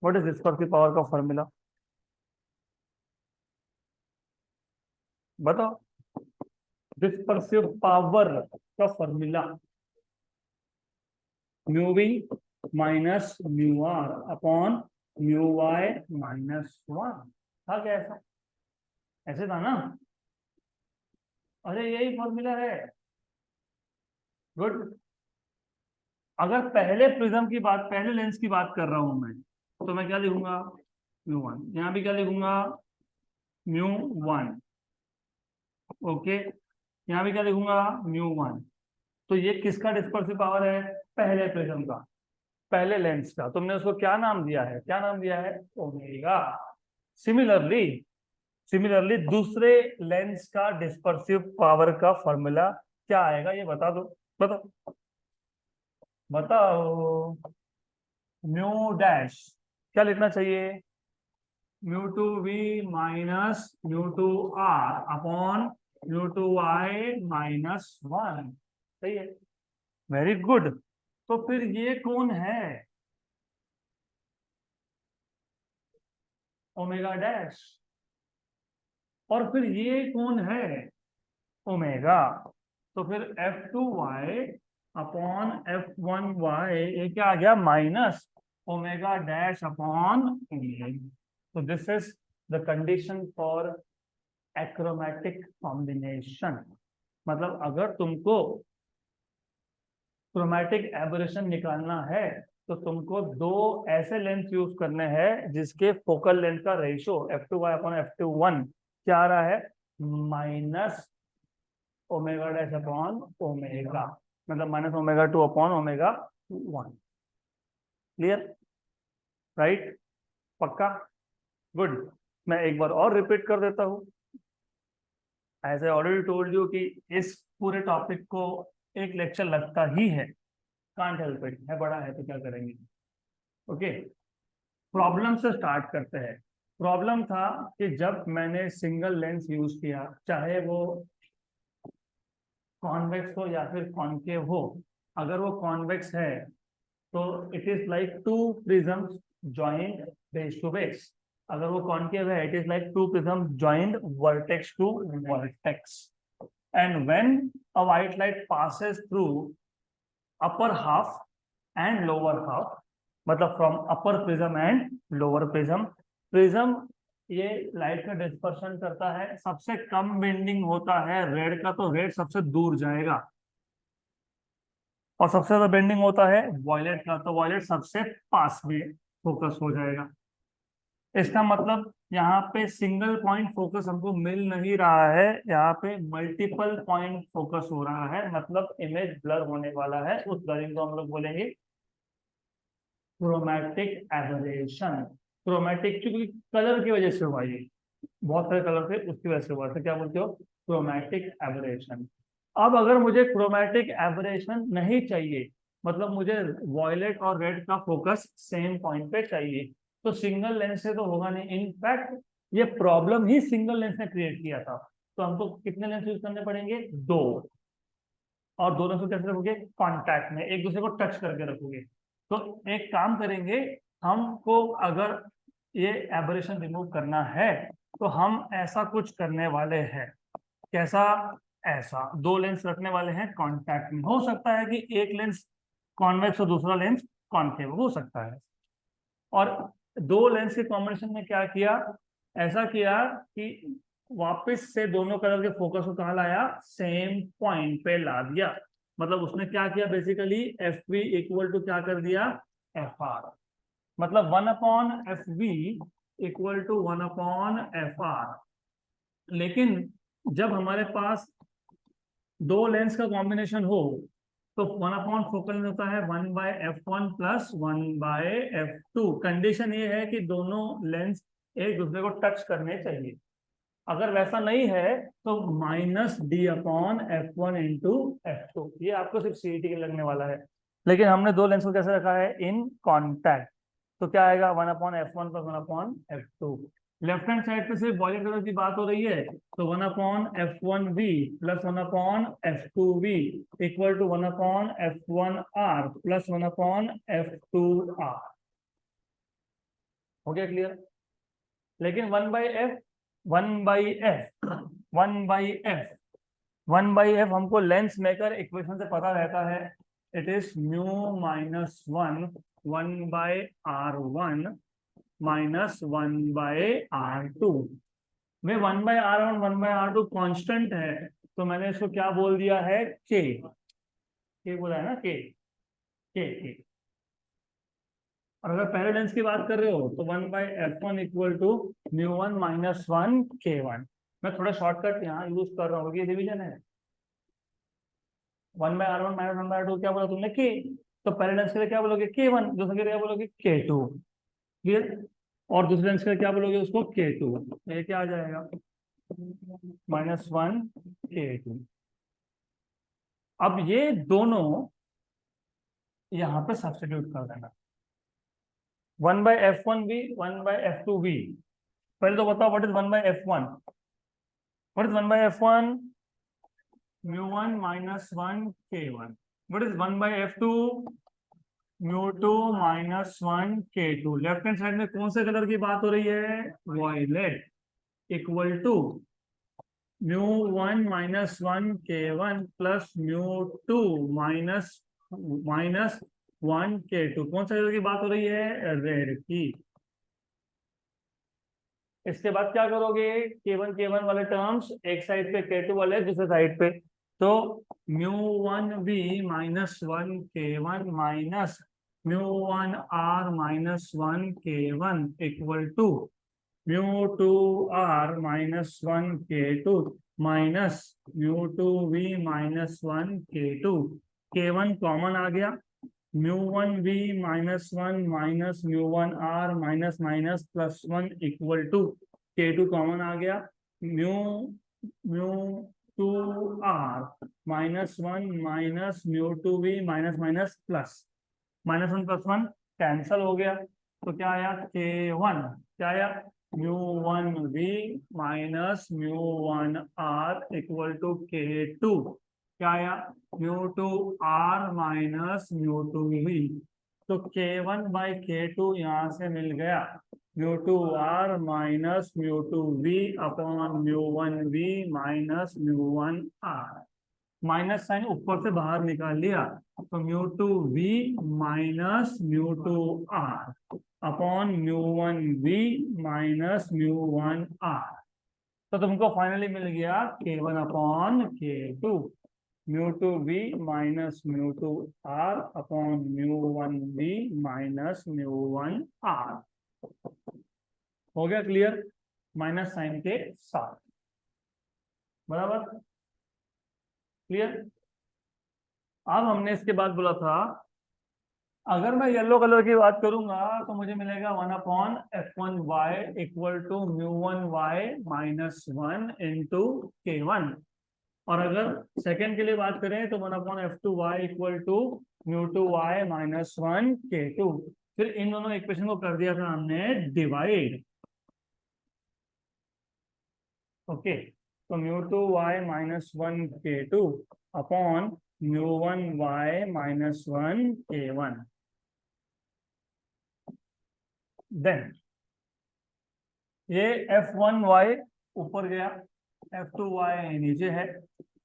व्हाट इज डिस्पर्सिव पावर का फॉर्मूला, बताओ। डिस्पर्सिव पावर का formula mu V minus mu R upon mu Y minus one, था क्या ऐसा, ऐसे था ना, अरे यही फॉर्मूला है, गुड। अगर पहले प्रिज्म की बात, पहले लेंस की बात कर रहा हूं मैं, तो मैं क्या लिखूंगा, म्यू वन, यहाँ भी क्या लिखूंगा, म्यू वन, ओके, यहाँ भी क्या लिखूंगा, म्यू वन। तो ये किसका डिस्पर्सिव पावर है, पहले प्रिज्म का, पहले लेंस का। तुमने उसको क्या नाम दिया है, क्या नाम दिया है, ओमेगा। सिमिलरली, सिमिलरली दूसरे लेंस का डिस्पर्सिव पावर का फॉर्मूला क्या आएगा, ये बता दो, बताओ बताओ। म्यू डैश, क्या लिखना चाहिए, mu two V minus mu two R upon mu two Y minus one, सही है, वेरी गुड। तो फिर ये कौन है, ओमेगा डैश, और फिर ये कौन है, ओमेगा। तो फिर F2y अपॉन F1y, ये क्या आ गया, minus omega dash upon omega. तो this is the condition for achromatic combination. मतलब अगर तुमको क्रोमैटिक एबरेशन निकालना है तो तुमको दो ऐसे लेंस यूज करने हैं जिसके फोकल लेंथ का रेशियो F2y अपॉन F2 1 क्या आ रहा है, minus omega dash upon omega, मतलब minus omega two upon omega one. Clear, right, पक्का, गुड। मैं एक बार और रिपीट कर देता हूँ, as I already told you कि इस पूरे टॉपिक को एक लेक्चर लगता ही है, कांट हेल्प इट, है बड़ा है तो क्या करेंगे। ओके, प्रॉब्लम से स्टार्ट करते हैं। प्रॉब्लम था कि जब मैंने सिंगल लेंस यूज किया, चाहे वो कॉन्वेक्स हो या फिर कॉन्केव हो, अगर वो कॉन्वेक्स है तो it is like two prisms joined base to base, अगर वो कॉन्केव है it is like two prism joined vertex to vertex. And when a white light passes through upper half and lower half, मतलब from upper prism and lower prism, prism ये light का dispersion करता है, सबसे कम bending होता है red का, तो रेड सबसे दूर जाएगा, और सबसे ज्यादा बेंडिंग होता है वॉयलेट का, तो वॉयलेट सबसे पास में फोकस हो जाएगा। इसका मतलब यहाँ पे सिंगल पॉइंट फोकस हमको मिल नहीं रहा है, यहाँ पे मल्टीपल पॉइंट फोकस हो रहा है, मतलब इमेज ब्लर होने वाला है। उस ब्लरिंग को हम लोग बोलेंगे क्रोमैटिक एबरेशन। क्रोमैटिक क्योंकि कलर की वजह से हुआ, ये बहुत सारे कलर थे उसकी वजह से हुआ, तो क्या बोलते हो, क्रोमैटिक एबरेशन। अब अगर मुझे क्रोमैटिक एबरेशन नहीं चाहिए, मतलब मुझे वॉयलेट और रेड का फोकस सेम पॉइंट पे चाहिए, तो सिंगल लेंस से तो होगा नहीं। इनफैक्ट ये प्रॉब्लम ही सिंगल लेंस ने क्रिएट किया था, तो हमको कितने लेंस यूज करने पड़ेंगे, दो, और दोनों से कैसे रखोगे, कॉन्टैक्ट में, एक दूसरे को टच करके रखोगे। तो एक काम करेंगे, हमको अगर ये एबरेशन रिमूव करना है तो हम ऐसा कुछ करने वाले हैं। कैसा? ऐसा दो लेंस रखने वाले हैं कांटेक्ट में। हो सकता है कि एक लेंस कॉन्वेक्स और दूसरा लेंस कॉन्केव हो सकता है। और दो लेंस के कॉम्बिनेशन में क्या किया? ऐसा किया कि वापस से दोनों कलर के फोकस को कहाँ लाया? सेम पॉइंट पे ला दिया। मतलब उसने क्या किया basically? F V equal to क्या कर दिया? F R. मतलब 1/FV इक्वल टू 1/FR। लेकिन जब हमारे पास दो लेंस का कॉम्बिनेशन हो तो 1/फोकल में होता है 1/F1 प्लस 1/F2। कंडीशन ये है कि दोनों लेंस एक दूसरे को टच करने चाहिए। अगर वैसा नहीं है तो -D/F1 इंटू F2। ये आपको सिर्फ सीईटी के लगने वाला है। लेकिन हमने दो लेंस को कैसे रखा है? In contact. तो क्या आएगा? 1/F1 plus 1/F2। Left hand side पे सिर्फ वॉल्यूम कलर की बात हो रही है, तो 1/F1V plus 1/F2V equal to 1/F1R plus 1/F2R। हो गया क्लियर? लेकिन 1/F हमको लेंस मेकर इक्वेशन से पता रहता है। It is mu minus 1/R1 minus 1/R2 में 1/R1 1/R2 कांस्टेंट है, तो मैंने इसको क्या बोल दिया है? के बोला है ना, के। और अगर पहले लेंस की बात कर रहे हो तो 1/F1 equal to μ1 minus 1 K1। मैं थोड़ा शॉर्टकट यहाँ यूज कर रहा हूँ, ये डिवीजन है। 1/R1 माइनस 1/R2 क्या बोला तुमने? के। तो पहले लेंस के लिए क्या बोलोगे? K1। दूसरे के लिए क्या बोलोगे? K2। क्लियर? और दूसरे लेंस के लिए क्या बोलोगे? उसको K2। ये क्या आ जाएगा? -1 K2। अब ये दोनों यहाँ पे सब्स्टिट्यूट कर देना। 1/F1V 1/F2V। पहले तो बताओ what is 1/F1? What is 1/F1? μ1 minus 1 K1। What is 1/F2? μ2 minus 1 K2। Left hand side में कौन से कलर की बात हो रही है? Violet. Equal to μ1 minus 1 K1 plus μ2 minus minus 1 K2। कौन सा कलर की बात हो रही है? रेड की। इसके बाद क्या करोगे? K1 वाले टर्म्स एक साइड पे, K2 वाले दूसरे साइड पे। तो μ1V minus 1 K1 minus μ1R minus 1 K1 equal to μ2R minus 1 K2 minus μ2V minus 1 K2। K1 common आ गया। μ1V minus 1 minus μ1R minus minus plus 1 equal to K2 common आ गया। μ2R minus 1 minus μ2V minus minus plus -1 + 1 cancel हो गया। तो क्या आया? K1। क्या आया? μ1V minus μ1R equal to K2। क्या आया? μ2R minus μ2V। तो K1/K2 यहाँ से मिल गया μ2R minus μ2V upon μ1V minus μ1R। Minus sign ऊपर से बाहर निकाल लिया, तो μ2V minus μ2R upon μ1V minus μ1R। तो तुमको फाइनली मिल गया K1/K2 μ2V minus μ2R upon μ1V minus μ1R। हो गया क्लियर? माइनस साइन के साथ। बराबर? क्लियर? अब हमने इसके बाद बोला था अगर मैं येलो कलर की बात करूंगा तो मुझे मिलेगा 1/F1Y equal to μ1Y minus 1 into K1। और अगर सेकेंड के लिए बात करें तो 1/F2Y equal to μ2Y minus 1 K2। फिर इन दोनों इक्वेशन को कर दिया था हमने डिवाइड। ओके, तो μ2Y minus 1 K2 upon μ1Y minus 1 K1। Then ये F1y ऊपर गया, F2y नीचे है,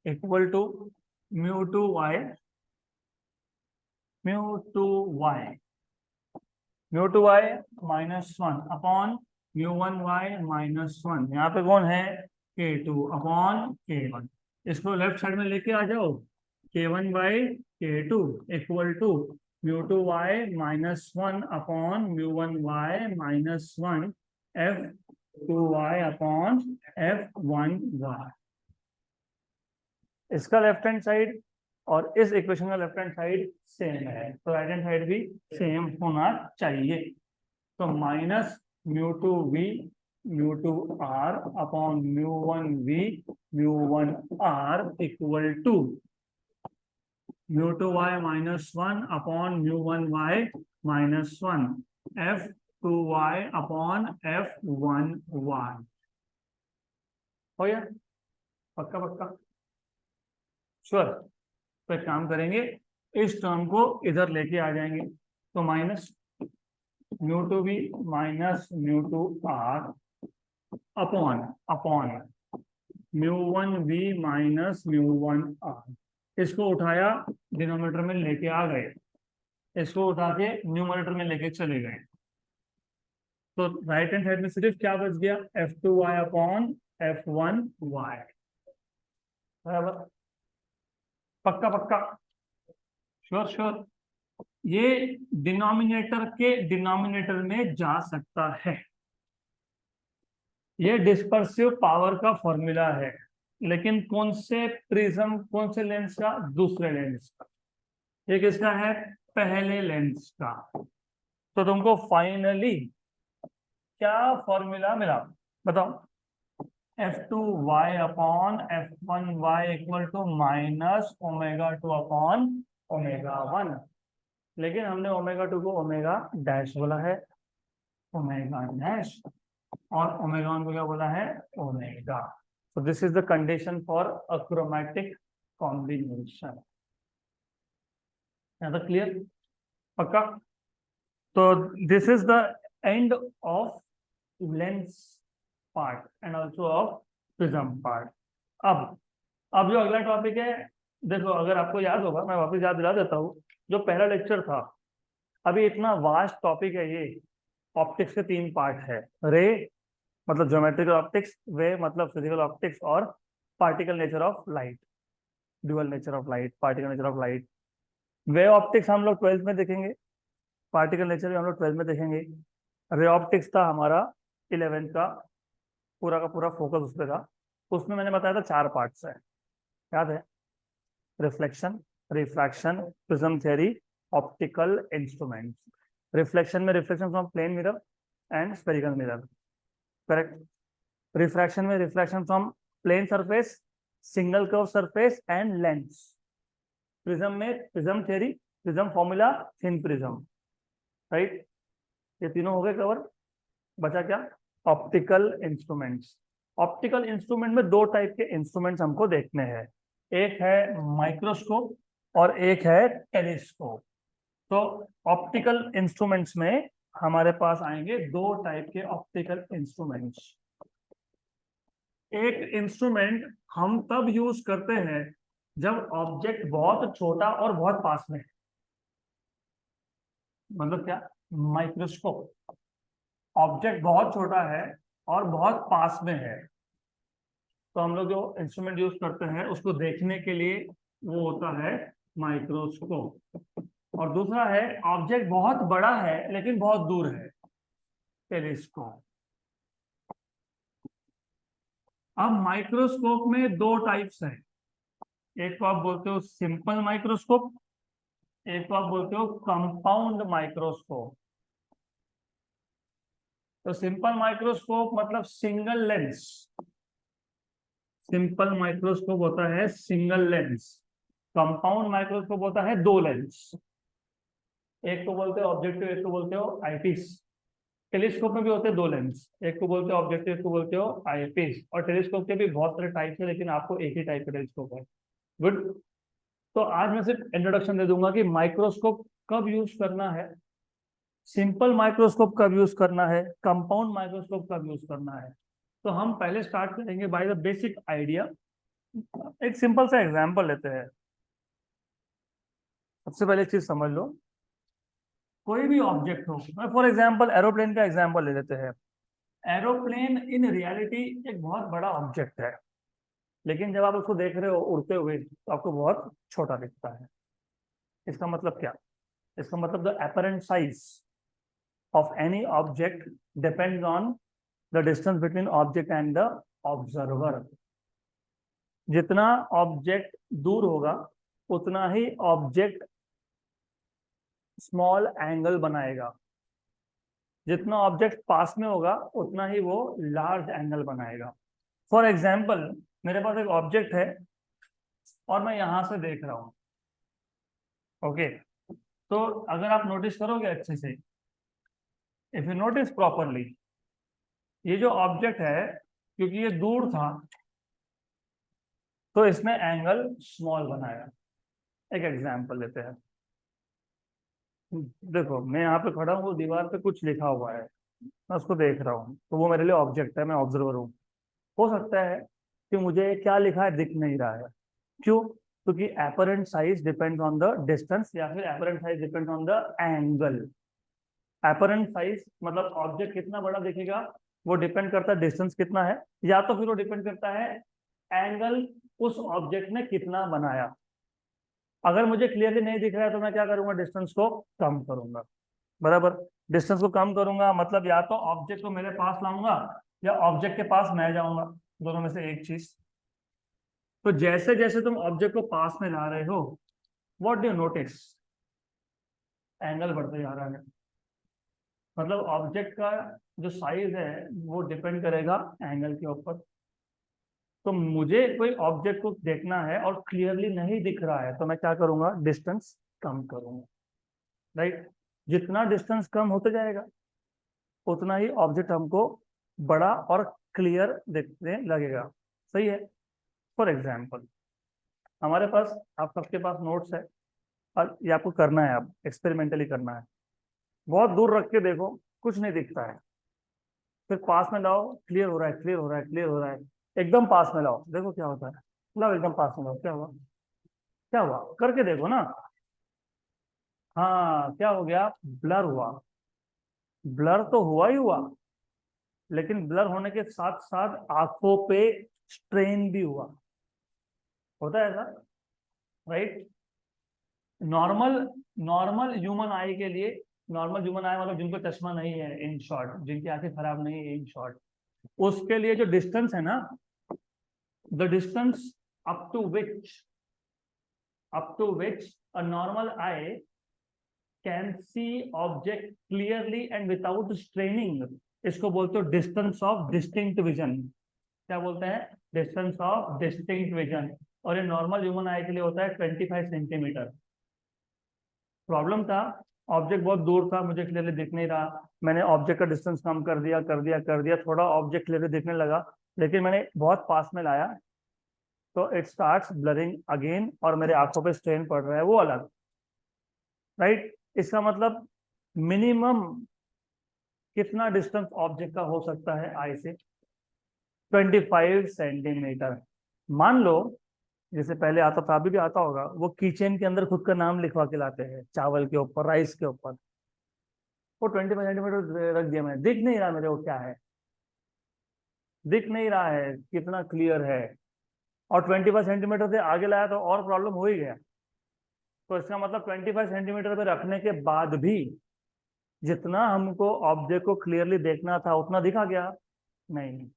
equal to μ2y -1 upon μ1y -1। यहाँ पे कौन है, K2 अपॉन K1। इसको लेफ्ट साइड में लेके आ जाओ, K1/K2 equal to μ2y -1 upon μ1y -1 F2y upon F1y। इसका लेफ्ट हैंड साइड और इस इक्वेशन का लेफ्ट हैंड साइड सेम है, तो राइट हैंड साइड भी सेम होना चाहिए। तो minus μ2v μ2r upon μ1v μ1r equal to μ2y -1 upon μ1y -1 F2y upon F1y। हो गया, पक्का पक्का श्योर। तो एक काम करेंगे, इस टर्म को इधर लेके आ जाएंगे, तो minus μ2v minus μ2r upon μ1v minus μ1r। इसको उठाया, डिनोमिनेटर में लेके आ गए, इसको उठा के न्यूमरेटर में लेके चले गए, तो राइट हैंड साइड में सिर्फ क्या बच गया, F2y अपॉन F1y। बराबर, पक्का पक्का श्योर श्योर। ये डिनोमिनेटर के डिनोमिनेटर में जा सकता है, ये डिस्पर्सिव पावर का फॉर्मूला है, लेकिन कौन से प्रिज्म, कौन से लेंस का, दूसरे लेंस का। ये किसका है, पहले लेंस का। तो तुमको फाइनली क्या फॉर्मूला मिला बताओ, F2y upon F1y equal to minus ω2 upon ω1। लेकिन हमने ω2 को ओमेगा डैश बोला है, ओमेगा डैश, और ω1 को क्या बोला है, omega. So this is the condition for achromatic combination। यहाँ तक क्लियर, पक्का। तो this is the end of lens part and also of prism part. अब जो अगला टॉपिक है, देखो अगर आपको याद होगा, मैं वापस याद दिला देता हूँ, जो पहला लेक्चर था, अभी इतना वास्ट टॉपिक है ये। ऑप्टिक्स के 3 पार्ट है, रे मतलब ज्योमेट्रिकल ऑप्टिक्स, वे मतलब फिजिकल ऑप्टिक्स, और particle nature of light, dual nature of light, particle nature of light. Way optics हम लोग 12th में देखेंगे, पार्टिकल नेचर भी हम लोग 12th में देखेंगे। रे ऑप्टिक्स था हमारा 11th का पूरा फोकस उस पर था। उसमें मैंने बताया था 4 पार्ट्स है, याद है, reflection, refraction, prism theory, optical instruments. Reflection में reflection from plane mirror and spherical mirror, correct. Refraction में refraction from plane surface, single curve surface and lens. Prism में prism theory, prism formula, thin prism, right. ये तीनों हो गए cover. बचा क्या, optical instruments. Optical instrument में 2 type के इंस्ट्रूमेंट्स हमको देखने हैं, एक है माइक्रोस्कोप और एक है टेलीस्कोप। तो ऑप्टिकल इंस्ट्रूमेंट्स में हमारे पास आएंगे 2 टाइप के ऑप्टिकल इंस्ट्रूमेंट्स। एक इंस्ट्रूमेंट हम तब यूज करते हैं जब ऑब्जेक्ट बहुत छोटा और बहुत पास में है, मतलब क्या, माइक्रोस्कोप, ऑब्जेक्ट बहुत छोटा है और बहुत पास में है, तो हम लोग जो इंस्ट्रूमेंट यूज करते हैं उसको देखने के लिए वो होता है माइक्रोस्कोप। और दूसरा है ऑब्जेक्ट बहुत बड़ा है लेकिन बहुत दूर है, टेलीस्कोप। अब माइक्रोस्कोप में 2 टाइप्स हैं, एक को आप बोलते हो सिंपल माइक्रोस्कोप, एक को आप बोलते हो कंपाउंड माइक्रोस्कोप। तो सिंपल माइक्रोस्कोप मतलब सिंगल लेंस, सिंपल माइक्रोस्कोप होता है सिंगल लेंस, कंपाउंड माइक्रोस्कोप होता है 2 लेंस। एक को बोलते हो ऑब्जेक्टिव, एक को बोलते हो आईपीस। टेलीस्कोप में भी होते हैं 2 लेंस, एक को बोलते हो ऑब्जेक्टिव, एक को बोलते हो आईपीस। और टेलीस्कोप के भी बहुत सारे टाइप्स है, लेकिन आपको एक ही टाइप का टेलीस्कोप है। गुड। तो आज मैं सिर्फ इंट्रोडक्शन दे दूंगा कि माइक्रोस्कोप कब यूज करना है सिंपल माइक्रोस्कोप कब यूज करना है, कंपाउंड माइक्रोस्कोप कब यूज करना है। तो हम पहले स्टार्ट करेंगे बाय द बेसिक आइडिया। एक सिंपल सा एग्जांपल लेते हैं। सबसे पहले एक चीज समझ लो, कोई भी ऑब्जेक्ट हो, फॉर एग्जांपल एरोप्लेन का एग्जांपल ले लेते हैं। एरोप्लेन इन रियलिटी एक बहुत बड़ा ऑब्जेक्ट है, लेकिन जब आप उसको देख रहे हो उड़ते हुए तो आपको बहुत छोटा दिखता है। इसका मतलब क्या, इसका मतलब the apparent size of any object depends on the distance between object and the observer। जितना ऑब्जेक्ट दूर होगा उतना ही ऑब्जेक्ट स्मॉल एंगल बनाएगा, जितना ऑब्जेक्ट पास में होगा उतना ही वो लार्ज एंगल बनाएगा। फॉर एग्जाम्पल, मेरे पास एक ऑब्जेक्ट है और मैं यहां से देख रहा हूं, ओके। तो अगर आप नोटिस करोगे अच्छे से, इफ यू नोटिस प्रॉपरली, ये जो ऑब्जेक्ट है क्योंकि ये दूर था तो इसने एंगल स्मॉल बनाया। एक एग्जांपल लेते हैं। देखो मैं यहाँ पे खड़ा हूँ, वो दीवार पे कुछ लिखा हुआ है, मैं उसको देख रहा हूँ, तो वो मेरे लिए ऑब्जेक्ट है, मैं ऑब्जर्वर हूँ। हो सकता है कि मुझे क्या लिखा है दिख नहीं रहा है। क्यों? क्योंकि apparent size depends on the distance, या फिर apparent size depends on the angle. Apparent size मतलब ऑब्जेक्ट कितना बड़ा दिखेगा, वो डिपेंड करता है डिस्टेंस कितना है, या तो फिर वो डिपेंड करता है एंगल उस ऑब्जेक्ट ने कितना बनाया। अगर मुझे क्लियरली नहीं दिख रहा है तो मैं क्या करूंगा, डिस्टेंस को कम करूंगा। बराबर, डिस्टेंस को कम करूंगा मतलब या तो ऑब्जेक्ट को मेरे पास लाऊंगा या ऑब्जेक्ट के पास मैं जाऊंगा, दोनों में से एक चीज। तो जैसे जैसे तुम ऑब्जेक्ट को पास में ला रहे हो, what do you notice, angle बढ़ते जा रहा है। मतलब ऑब्जेक्ट का जो साइज है वो डिपेंड करेगा एंगल के ऊपर। तो मुझे कोई ऑब्जेक्ट को देखना है और क्लियरली नहीं दिख रहा है तो मैं क्या करूंगा, डिस्टेंस कम करूंगा, राइट। जितना डिस्टेंस कम होते जाएगा उतना ही ऑब्जेक्ट हमको बड़ा और क्लियर दिखने लगेगा। सही है। फॉर एग्जाम्पल, हमारे पास, आप सबके पास नोट्स है और ये आपको करना है, आप एक्सपेरिमेंटली करना है। बहुत दूर रख के देखो, कुछ नहीं दिखता है, फिर पास में लाओ, क्लियर हो रहा है, क्लियर हो रहा है, क्लियर हो रहा है। एकदम पास में लाओ, देखो क्या होता है। लाओ एकदम पास में लाओ, क्या हुआ, क्या हुआ, करके देखो ना। हाँ, क्या हो गया, ब्लर हुआ। ब्लर तो हुआ ही हुआ, लेकिन ब्लर होने के साथ साथ आंखों पे स्ट्रेन भी हुआ। होता है ऐसा, राइट। नॉर्मल नॉर्मल ह्यूमन आई के लिए, नॉर्मल ह्यूमन आई मतलब जिनको चश्मा नहीं है, इन शॉर्ट, जिनकी आंखें खराब नहीं है, इन शॉर्ट, उसके लिए जो डिस्टेंस है ना, the distance up to which up to which a normal eye can see object clearly and without straining, इसको बोलते हो डिस्टेंस ऑफ डिस्टिंक्ट विजन। क्या बोलते हैं, डिस्टेंस ऑफ डिस्टिंक्ट विजन। और ये नॉर्मल ह्यूमन आई के लिए होता है 25 सेंटीमीटर। प्रॉब्लम था, ऑब्जेक्ट बहुत दूर था, मुझे क्लियरली दिख नहीं रहा। मैंने ऑब्जेक्ट का डिस्टेंस कम कर दिया, कर दिया, कर दिया, थोड़ा ऑब्जेक्ट क्लियरली दिखने लगा, लेकिन मैंने बहुत पास में लाया तो इट स्टार्ट्स ब्लरिंग अगेन और मेरे आंखों पे स्ट्रेन पड़ रहा है, वो अलग, राइट। इसका मतलब मिनिमम कितना डिस्टेंस ऑब्जेक्ट का हो सकता है आई से, 25 सेंटीमीटर। मान लो, जैसे पहले आता था, अभी भी आता होगा, वो किचन के अंदर खुद का नाम लिखवा के लाते हैं, चावल के ऊपर, राइस के ऊपर। वो 25 सेंटीमीटर रख दिया मैंने, दिख नहीं रहा मेरे को क्या है, दिख नहीं रहा है कितना क्लियर है। और 25 सेंटीमीटर से आगे लाया तो और प्रॉब्लम हो ही गया। तो इसका मतलब 25 सेंटीमीटर पे रखने के बाद भी जितना हमको ऑब्जेक्ट को क्लियरली देखना था उतना दिखा गया नहीं।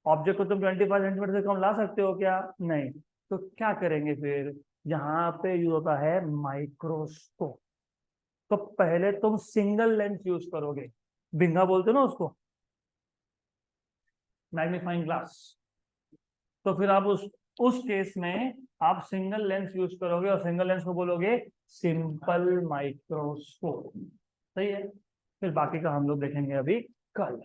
ऑब्जेक्ट को तुम 25 सेंटीमीटर से कम ला सकते हो क्या, नहीं। तो क्या करेंगे फिर, यहाँ पे यूज होता है माइक्रोस्कोप। तो पहले तुम सिंगल लेंस यूज करोगे, बिंगा बोलते हो ना उसको, मैग्नीफाइंग ग्लास। तो फिर आप उस केस में आप सिंगल लेंस यूज करोगे और सिंगल लेंस को बोलोगे सिंपल माइक्रोस्कोप। सही है। फिर बाकी का हम लोग देखेंगे अभी कल।